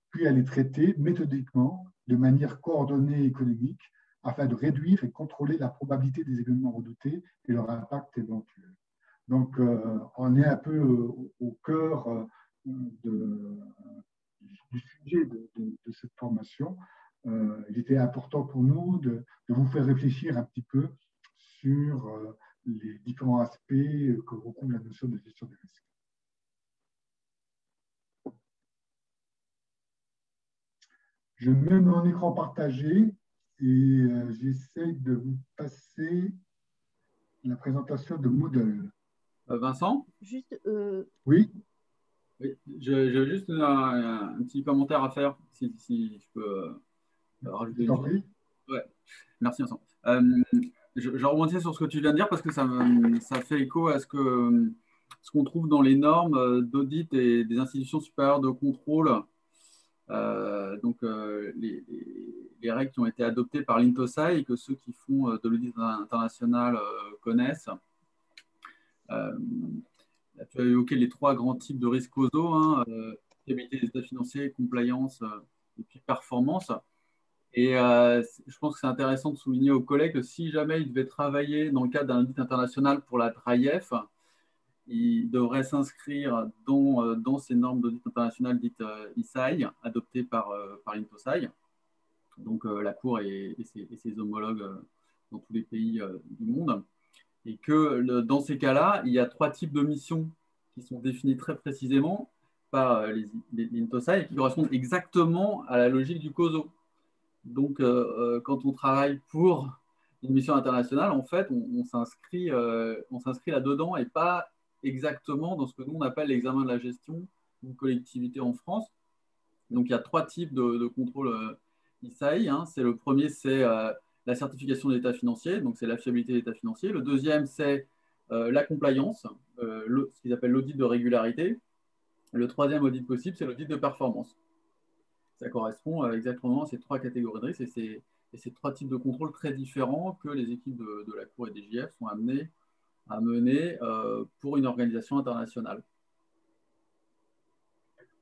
puis à les traiter méthodiquement, de manière coordonnée et économique, afin de réduire et contrôler la probabilité des événements redoutés et leur impact éventuel. Donc, on est un peu au cœur du sujet de cette formation. Il était important pour nous de vous faire réfléchir un petit peu sur les différents aspects que recouvre la notion de gestion des risques. Je mets mon écran partagé et j'essaie de vous passer la présentation de Moodle. Vincent? Juste, Oui. Oui, j'ai juste un petit commentaire à faire, si je peux rajouter une chose. Ouais. Merci Vincent. Je rebondis sur ce que tu viens de dire parce que ça fait écho à ce qu'on trouve dans les normes d'audit et des institutions supérieures de contrôle. Donc, les règles qui ont été adoptées par l'INTOSAI et que ceux qui font de l'audit international connaissent. Tu as évoqué les trois grands types de risques causaux, hein, fiabilité des états financiers, compliance et puis performance. Et je pense que c'est intéressant de souligner aux collègues que si jamais ils devaient travailler dans le cadre d'un audit international pour la DRAIEF, ils devraient s'inscrire dans ces normes d'audit international dites ISAI, adoptées par l'INTOSAI, donc la Cour et ses homologues dans tous les pays du monde. Et que dans ces cas-là, il y a trois types de missions qui sont définies très précisément par l'INTOSAI et qui correspondent exactement à la logique du COSO. Donc, quand on travaille pour une mission internationale, en fait, on s'inscrit là-dedans et pas exactement dans ce que nous, on appelle l'examen de la gestion d'une collectivité en France. Donc, il y a trois types de contrôle ISAI. Hein. Le premier, c'est la certification de l'état financier, donc c'est la fiabilité de l'état financier. Le deuxième, c'est la compliance, ce qu'ils appellent l'audit de régularité. Le troisième audit possible, c'est l'audit de performance. Ça correspond exactement à ces 3 catégories de risques et ces 3 types de contrôles très différents que les équipes de la Cour et des JF sont amenées à mener pour une organisation internationale.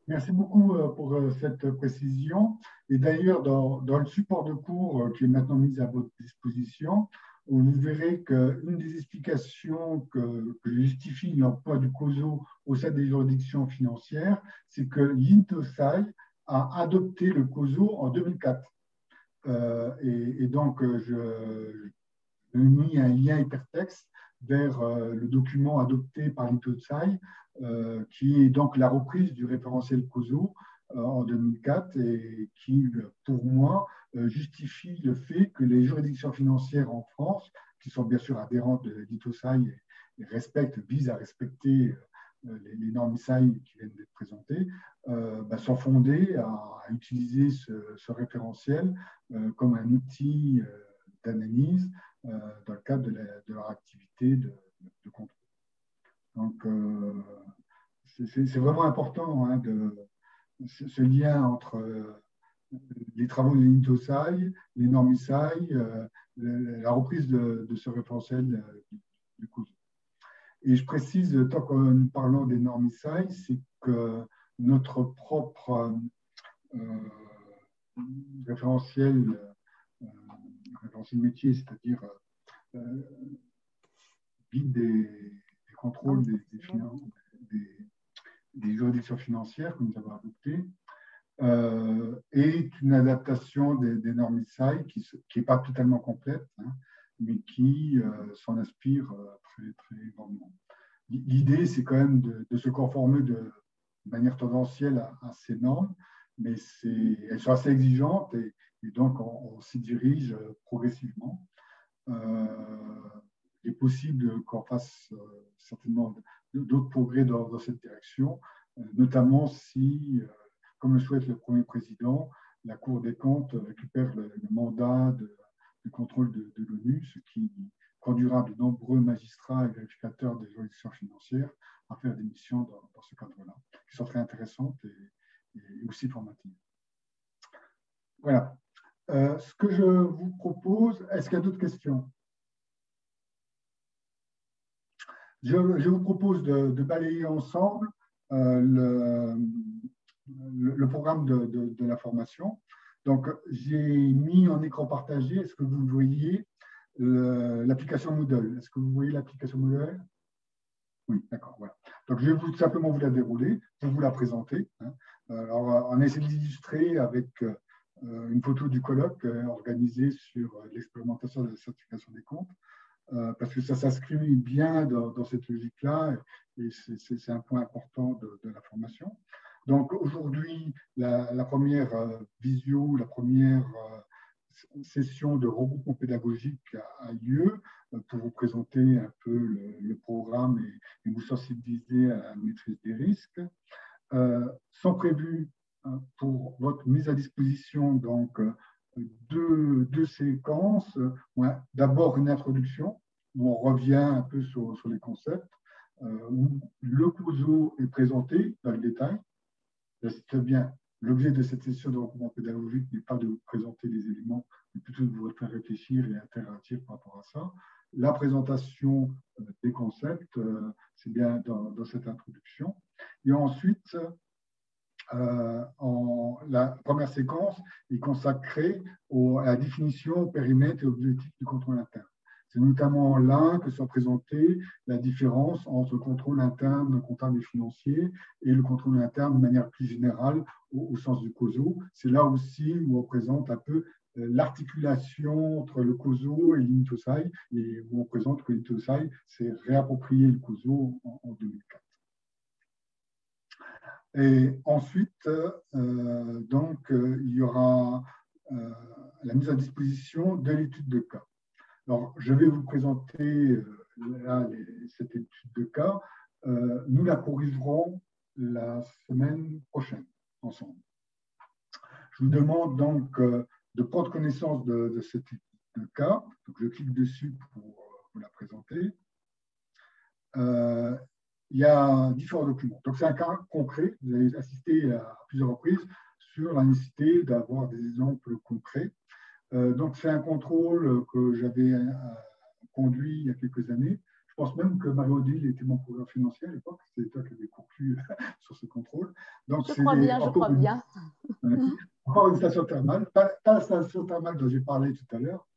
Merci beaucoup pour cette précision. Et d'ailleurs, dans le support de cours qui est maintenant mis à votre disposition, vous verrez qu'une des explications que justifie l'emploi du COSO au sein des juridictions financières, c'est que l'INTOSAI a adopté le COSO en 2004. Et donc, je mis un lien hypertexte vers le document adopté par l'INTOSAI, qui est donc la reprise du référentiel COSO en 2004 et qui, pour moi, justifie le fait que les juridictions financières en France, qui sont bien sûr adhérentes de l'INTOSAI et visent à respecter les normes ISAI qui viennent d'être présentées, sont fondées à utiliser ce référentiel comme un outil d'analyse dans le cadre de leur activité de contrôle. Donc, c'est vraiment important hein, ce lien entre les travaux de l'INTOSAI, les normes ISAI, la reprise de ce référentiel du COSO. Et je précise, tant que nous parlons des normes ISAI, c'est que notre propre référentiel métier, c'est-à-dire guide des contrôles des juridictions financières que nous avons adopté, est une adaptation des normes ISAI qui n'est pas totalement complète, hein, mais qui s'en inspire très, très grandement. L'idée, c'est quand même de se conformer de manière tendancielle à ces normes, mais elles sont assez exigeantes et donc on s'y dirige progressivement. Il est possible qu'on fasse certainement d'autres progrès dans cette direction, notamment si, comme le souhaite le Premier Président, la Cour des comptes récupère le mandat de contrôle de l'ONU, ce qui conduira de nombreux magistrats et vérificateurs des juridictions financières à faire des missions dans ce cadre-là, qui sont très intéressantes et aussi formatives. Voilà. Ce que je vous propose, est-ce qu'il y a d'autres questions? Je vous propose de balayer ensemble le programme de la formation. Donc, j'ai mis en écran partagé, est-ce que vous voyez l'application Moodle? Est-ce que vous voyez l'application Moodle? Oui, d'accord, voilà. Donc, je vais simplement vous la dérouler pour vous la présenter. Hein. Alors, on a essayé d'illustrer avec une photo du colloque organisé sur l'expérimentation de la certification des comptes, parce que ça s'inscrit bien dans cette logique-là, et c'est un point important de la formation. Donc, aujourd'hui, la première visio, la première session de regroupement pédagogique a lieu pour vous présenter un peu le programme et vous sensibiliser à la maîtrise des risques. Sont prévus pour votre mise à disposition donc deux séquences. D'abord une introduction où on revient un peu sur les concepts, où le COSO est présenté dans le détail. C'est bien. L'objet de cette session de regroupement pédagogique n'est pas de vous présenter les éléments, mais plutôt de vous faire réfléchir et interagir par rapport à ça. La présentation des concepts, c'est bien dans cette introduction. Et ensuite, la première séquence est consacrée à la définition, au périmètre et objectifs du contrôle interne. C'est notamment là que sont présentées la différence entre le contrôle interne comptable et financier et le contrôle interne de manière plus générale au sens du COSO. C'est là aussi où on présente un peu l'articulation entre le COSO et l'INTOSAI, et où on présente que l'INTOSAI s'est réapproprié le COSO en 2004. Et ensuite, il y aura la mise à disposition de l'étude de cas. Alors, je vais vous présenter cette étude de cas. Nous la corrigerons la semaine prochaine ensemble. Je vous demande donc de prendre connaissance de cette étude de cas. Donc, je clique dessus pour vous la présenter. il y a différents documents. Donc, c'est un cas concret. Vous avez assisté à plusieurs reprises sur la nécessité d'avoir des exemples concrets. Donc, c'est un contrôle que j'avais conduit il y a quelques années. Je pense même que Marie-Odile était mon procureur financier à l'époque. C'était toi qui avais conclu sur ce contrôle. Donc, je crois bien. Encore une station thermale. Pas la station thermale dont j'ai parlé tout à l'heure,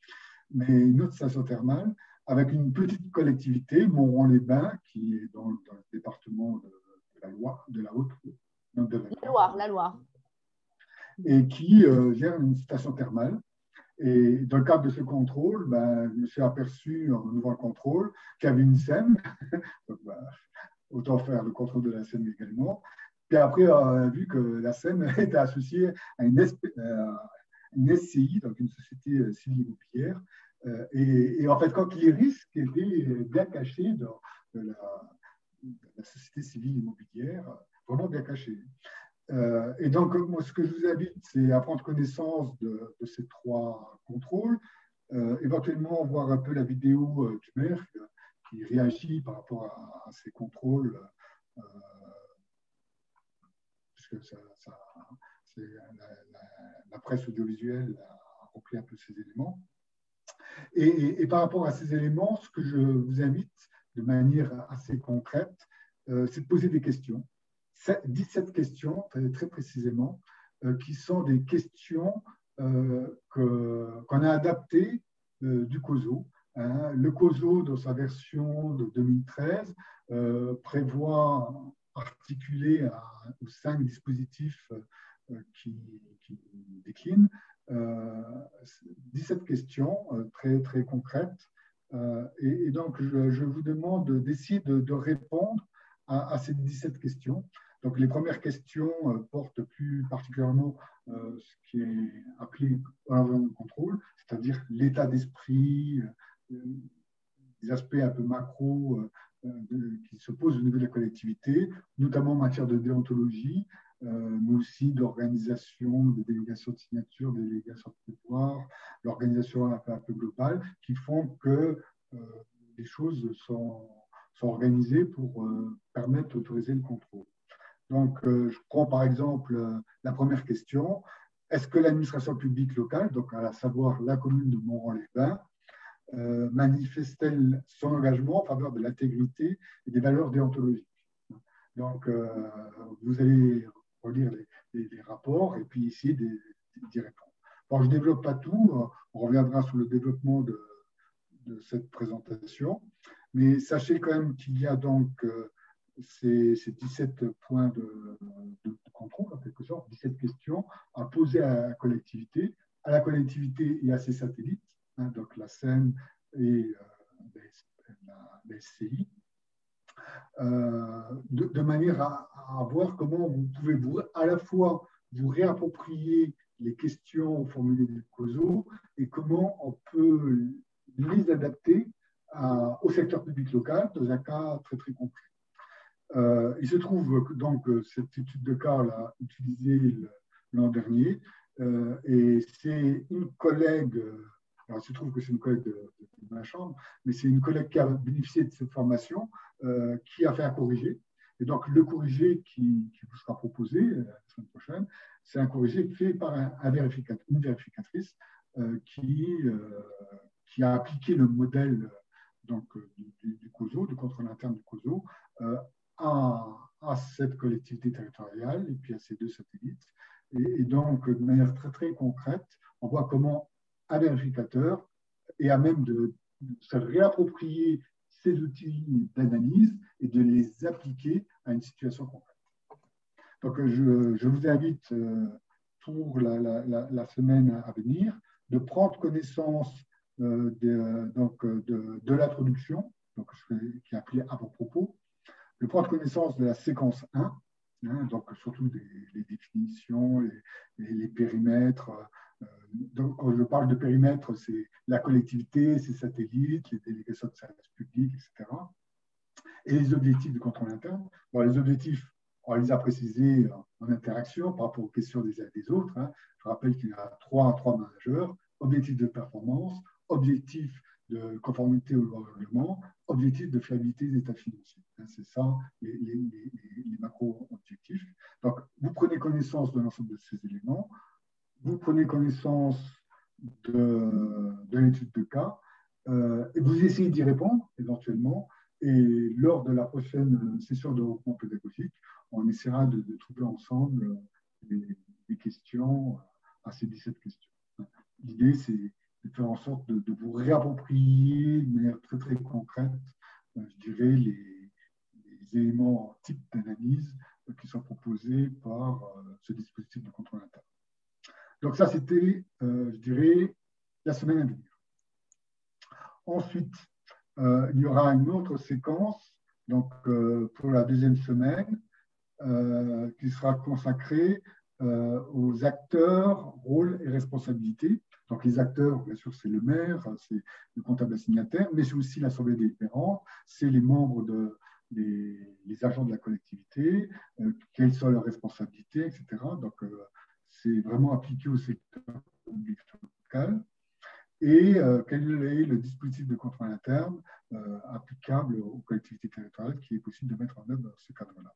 mais une autre station thermale avec une petite collectivité, Montron-les-Bains, qui est dans le département de la Loire, de la Haute. La Loire. Et qui gère une station thermale. Et dans le cadre de ce contrôle, je me suis aperçu en ouvrant le contrôle qu'il y avait une SEM. Donc, autant faire le contrôle de la SEM également. Puis après, on a vu que la SEM était associée à une SCI, donc une société civile immobilière. Et en fait, quand les risques étaient bien cachés dans la société civile immobilière, vraiment bien cachés. Et donc, moi, ce que je vous invite, c'est à prendre connaissance de ces 3 contrôles, éventuellement voir un peu la vidéo du maire qui réagit par rapport à ces contrôles, puisque la presse audiovisuelle a repris un peu ces éléments. Et par rapport à ces éléments, ce que je vous invite de manière assez concrète, c'est de poser des questions. 17 questions, très précisément, qui sont des questions qu'on a adaptées du COSO. Le COSO, dans sa version de 2013, prévoit articulé aux 5 dispositifs qui déclinent 17 questions très, très concrètes. Et donc, je vous demande d'essayer de répondre à ces 17 questions. Donc, les premières questions portent plus particulièrement ce qui est appelé l'environnement de contrôle, c'est-à-dire l'état d'esprit, des aspects un peu macro qui se posent au niveau de la collectivité, notamment en matière de déontologie, mais aussi d'organisation, de délégation de signature, de délégation de pouvoir, l'organisation un peu globale, qui font que les choses sont organisées pour permettre d'autoriser le contrôle. Donc, je prends par exemple la première question. Est-ce que l'administration publique locale, donc à savoir la commune de Montron-les-Bains, manifeste-t-elle son engagement en faveur de l'intégrité et des valeurs déontologiques? Donc, vous allez relire les rapports et puis essayer d'y répondre. Bon, je ne développe pas tout, on reviendra sur le développement de cette présentation, mais sachez quand même qu'il y a donc ces 17 points de contrôle, en quelque sorte, 17 questions à poser à la collectivité et à ses satellites, donc la SEM et la SCI, de manière à voir comment vous pouvez à la fois vous réapproprier les questions formulées du COSO et comment on peut les adapter au secteur public local dans un cas très très concret. Il se trouve que donc cette étude de cas l'a utilisée l'an dernier et c'est une collègue, alors il se trouve que c'est une collègue de ma chambre, mais c'est une collègue qui a bénéficié de cette formation qui a fait un corrigé. Et donc le corrigé qui vous sera proposé la semaine prochaine, c'est un corrigé fait par une vérificatrice qui a appliqué le modèle donc, du COSO, du contrôle interne du COSO, à cette collectivité territoriale et puis à ces 2 satellites. Et donc, de manière très, très concrète, on voit comment un vérificateur est à même de se réapproprier ces outils d'analyse et de les appliquer à une situation concrète. Donc, je vous invite pour la semaine à venir de prendre connaissance de l'introduction, qui est appelée à vos propos, de prendre connaissance de la séquence 1, donc surtout les définitions, les périmètres. Donc, quand je parle de périmètre, c'est la collectivité, ses satellites, les délégations de services publics, etc. Et les objectifs du contrôle interne. Bon, les objectifs, on les a précisés en interaction par rapport aux questions des uns et des autres. Je rappelle qu'il y a trois majeurs: objectifs de performance, objectifs de conformité aux lois et règlements, objectif de fiabilité des états financiers. C'est ça les macro-objectifs. Donc, vous prenez connaissance de l'ensemble de ces éléments, vous prenez connaissance de l'étude de cas et vous essayez d'y répondre éventuellement. Et lors de la prochaine session de regroupement pédagogique, on essaiera de trouver ensemble des questions à ces 17 questions. L'idée, c'est de faire en sorte de vous réapproprier de manière très, très concrète, je dirais, les éléments types d'analyse qui sont proposés par ce dispositif de contrôle interne. Donc ça, c'était, je dirais, la semaine à venir. Ensuite, il y aura une autre séquence donc, pour la deuxième semaine qui sera consacrée aux acteurs, rôles et responsabilités. Donc les acteurs, bien sûr, c'est le maire, c'est le comptable assignataire, mais c'est aussi l'assemblée délibérante, c'est les membres les agents de la collectivité, quelles sont leurs responsabilités, etc. Donc c'est vraiment appliqué au secteur public local. Et quel est le dispositif de contrôle interne applicable aux collectivités territoriales qui est possible de mettre en œuvre dans ce cadre-là.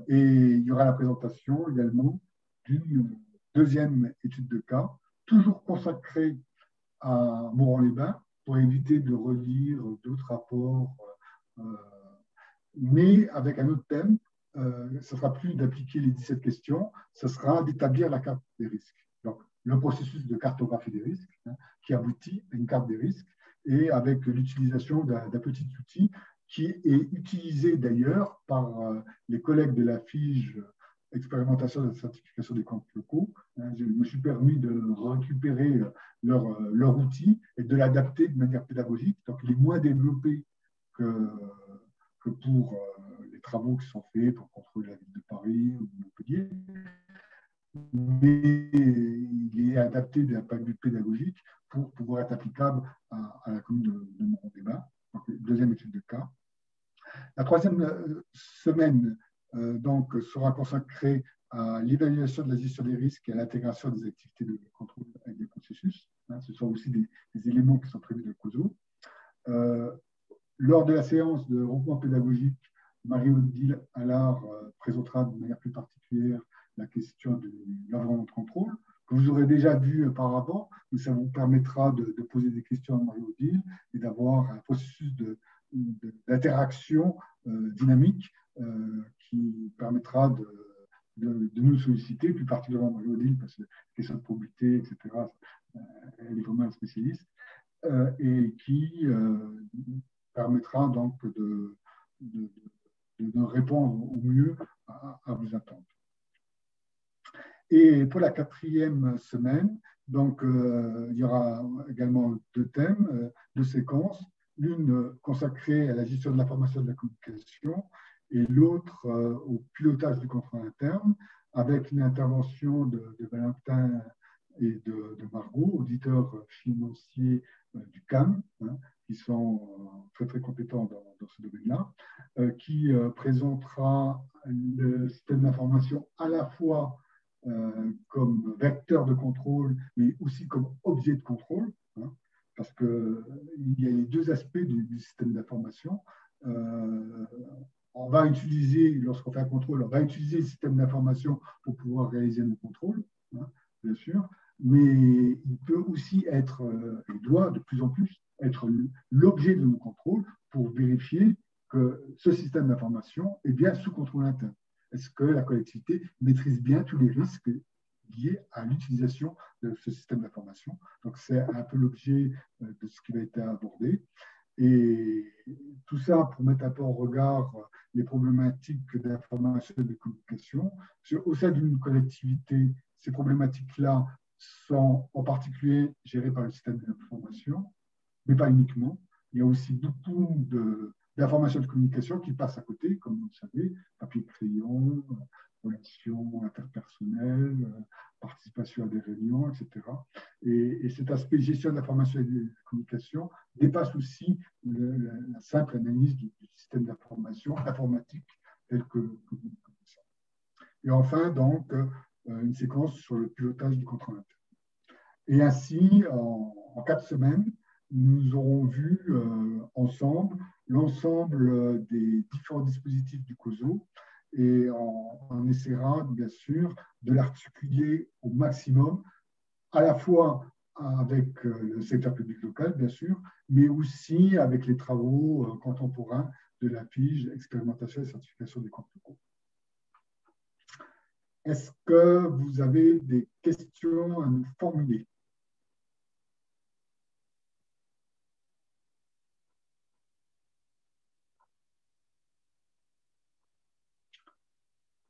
Et il y aura la présentation également d'une deuxième étude de cas, toujours consacrée à Morand-les-Bains, pour éviter de relire d'autres rapports, mais avec un autre thème. Ce ne sera plus d'appliquer les 17 questions, ce sera d'établir la carte des risques. Donc, le processus de cartographie des risques qui aboutit à une carte des risques et avec l'utilisation d'un petit outil qui est utilisé d'ailleurs par les collègues de la FIGE expérimentation de la certification des comptes locaux. Je me suis permis de récupérer leur outil et de l'adapter de manière pédagogique. Donc, il est moins développé que pour les travaux qui sont faits pour contrôler la ville de Paris ou de Montpellier. Mais il est adapté d'un point de vue pédagogique pour pouvoir être applicable à la commune de Morand-les-Bains. Donc, deuxième étude de cas. La troisième semaine donc, sera consacrée à l'évaluation de la gestion des risques et à l'intégration des activités de contrôle avec des processus. Ce sont aussi des éléments qui sont prévus de COSO. Lors de la séance de regroupement pédagogique, Marie-Odile Allard présentera de manière plus particulière la question de l'environnement de contrôle, que vous aurez déjà vu auparavant, mais ça vous permettra de poser des questions à Marie-Odile et d'avoir un processus d'interaction dynamique qui permettra de nous solliciter, plus particulièrement Marie-Odile, parce que question de probité, etc., elle est vraiment un spécialiste, et qui permettra donc de répondre au mieux à vos attentes. Et pour la quatrième semaine, donc, il y aura également deux thèmes, deux séquences, l'une consacrée à la gestion de l'information et de la communication et l'autre au pilotage du contrôle interne, avec une intervention de Valentin et de Margot, auditeurs financiers du CAM, qui sont très très compétents dans ce domaine-là, qui présentera le système d'information à la fois comme vecteur de contrôle, mais aussi comme objet de contrôle, parce qu'il y a les deux aspects du système d'information. On va utiliser, lorsqu'on fait un contrôle, on va utiliser le système d'information pour pouvoir réaliser nos contrôles, bien sûr, mais il peut aussi être, il doit de plus en plus être l'objet de nos contrôles pour vérifier que ce système d'information est bien sous contrôle interne. Est-ce que la collectivité maîtrise bien tous les risques liés à l'utilisation de ce système d'information? Donc, c'est un peu l'objet de ce qui va être abordé. Et tout ça pour mettre un peu en regard les problématiques d'information et de communication. Au sein d'une collectivité, ces problématiques-là sont en particulier gérées par le système d'information, mais pas uniquement. Il y a aussi beaucoup d'informations de communication qui passent à côté, comme vous le savez, papier-crayon, relations interpersonnelles, participation à des réunions, etc. Et cet aspect gestion de l'information et de la communication dépasse aussi la simple analyse du système d'information informatique tel que nous le connaissons. Et enfin, donc, une séquence sur le pilotage du contrôle interne. Et ainsi, en 4 semaines, nous aurons vu ensemble l'ensemble des différents dispositifs du COSO et on essaiera bien sûr de l'articuler au maximum, à la fois avec le secteur public local, bien sûr, mais aussi avec les travaux contemporains de la FIGE, expérimentation et certification des comptes locaux. Est-ce que vous avez des questions à nous formuler?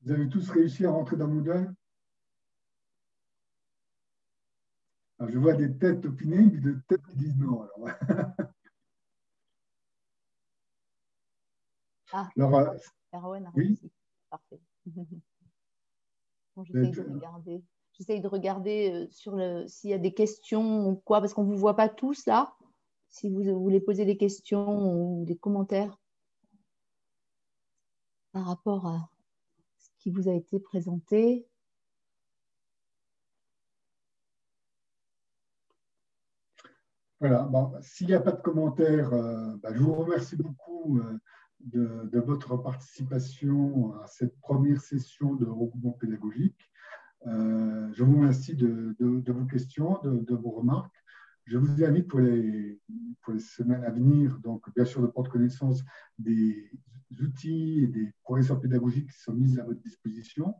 Vous avez tous réussi à rentrer dans Moodle? Alors, je vois des têtes opinées, mais des têtes qui disent non. Alors, alors Erwan a oui. réussi. Parfait. Bon, j'essaye de regarder s'il y a des questions ou quoi, parce qu'on ne vous voit pas tous là. Si vous voulez poser des questions ou des commentaires par rapport à ce qui vous a été présenté. Voilà, bon, s'il n'y a pas de commentaires, je vous remercie beaucoup de votre participation à cette première session de regroupement pédagogique. Je vous remercie de vos questions, de vos remarques. Je vous invite pour les semaines à venir, donc bien sûr de prendre connaissance des outils et des progressions pédagogiques qui sont mis à votre disposition.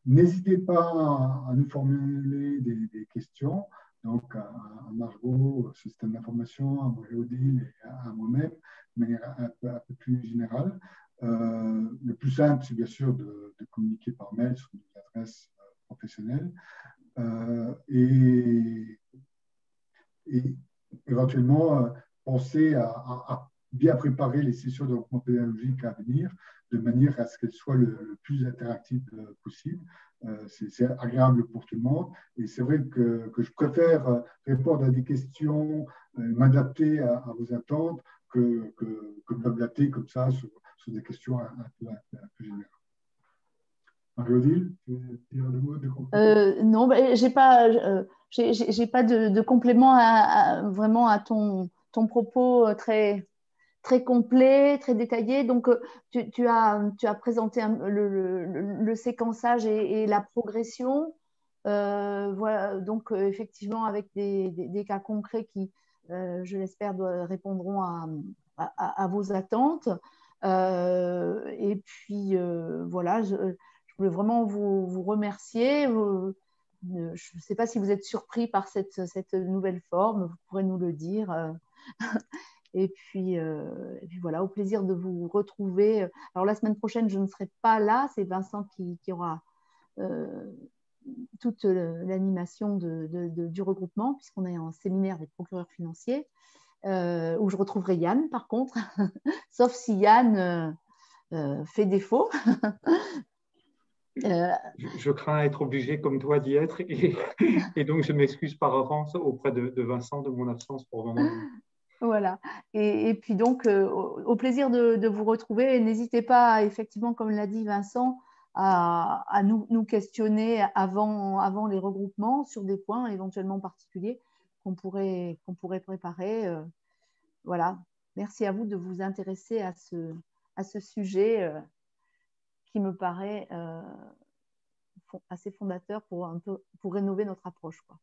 N'hésitez pas à nous formuler des questions, donc à Margot, système d'information, à Marie-Odile et à moi-même, de manière un peu plus générale. Le plus simple, c'est bien sûr de communiquer par mail sur nos adresses professionnelles et éventuellement penser à bien préparer les sessions de développement pédagogique à venir de manière à ce qu'elles soient le plus interactives possible. C'est agréable pour tout le monde et c'est vrai que je préfère répondre à des questions, m'adapter à vos attentes que de m'adapter comme ça sur des questions un peu générales. Marie-Odile, tu veux dire le mot de conclusion? Non, j'ai pas de complément vraiment à ton propos très, très complet, très détaillé. Donc, tu as présenté le séquençage et la progression. Voilà, donc, effectivement, avec des cas concrets qui, je l'espère, répondront à vos attentes. Et puis, voilà, je voulais vraiment vous remercier. Je ne sais pas si vous êtes surpris par cette nouvelle forme, vous pourrez nous le dire. Et puis voilà, au plaisir de vous retrouver. Alors la semaine prochaine, je ne serai pas là, c'est Vincent qui aura toute l'animation du regroupement, puisqu'on est en séminaire des procureurs financiers, où je retrouverai Yann par contre, sauf si Yann fait défaut. Je crains être obligé, comme toi, d'y être et donc je m'excuse par avance auprès de Vincent de mon absence pour le moment. Voilà. Et puis donc, au plaisir de vous retrouver. N'hésitez pas, effectivement, comme l'a dit Vincent, à nous questionner avant les regroupements sur des points éventuellement particuliers qu'on pourrait préparer. Voilà. Merci à vous de vous intéresser à ce sujet qui me paraît assez fondateur pour rénover notre approche, quoi.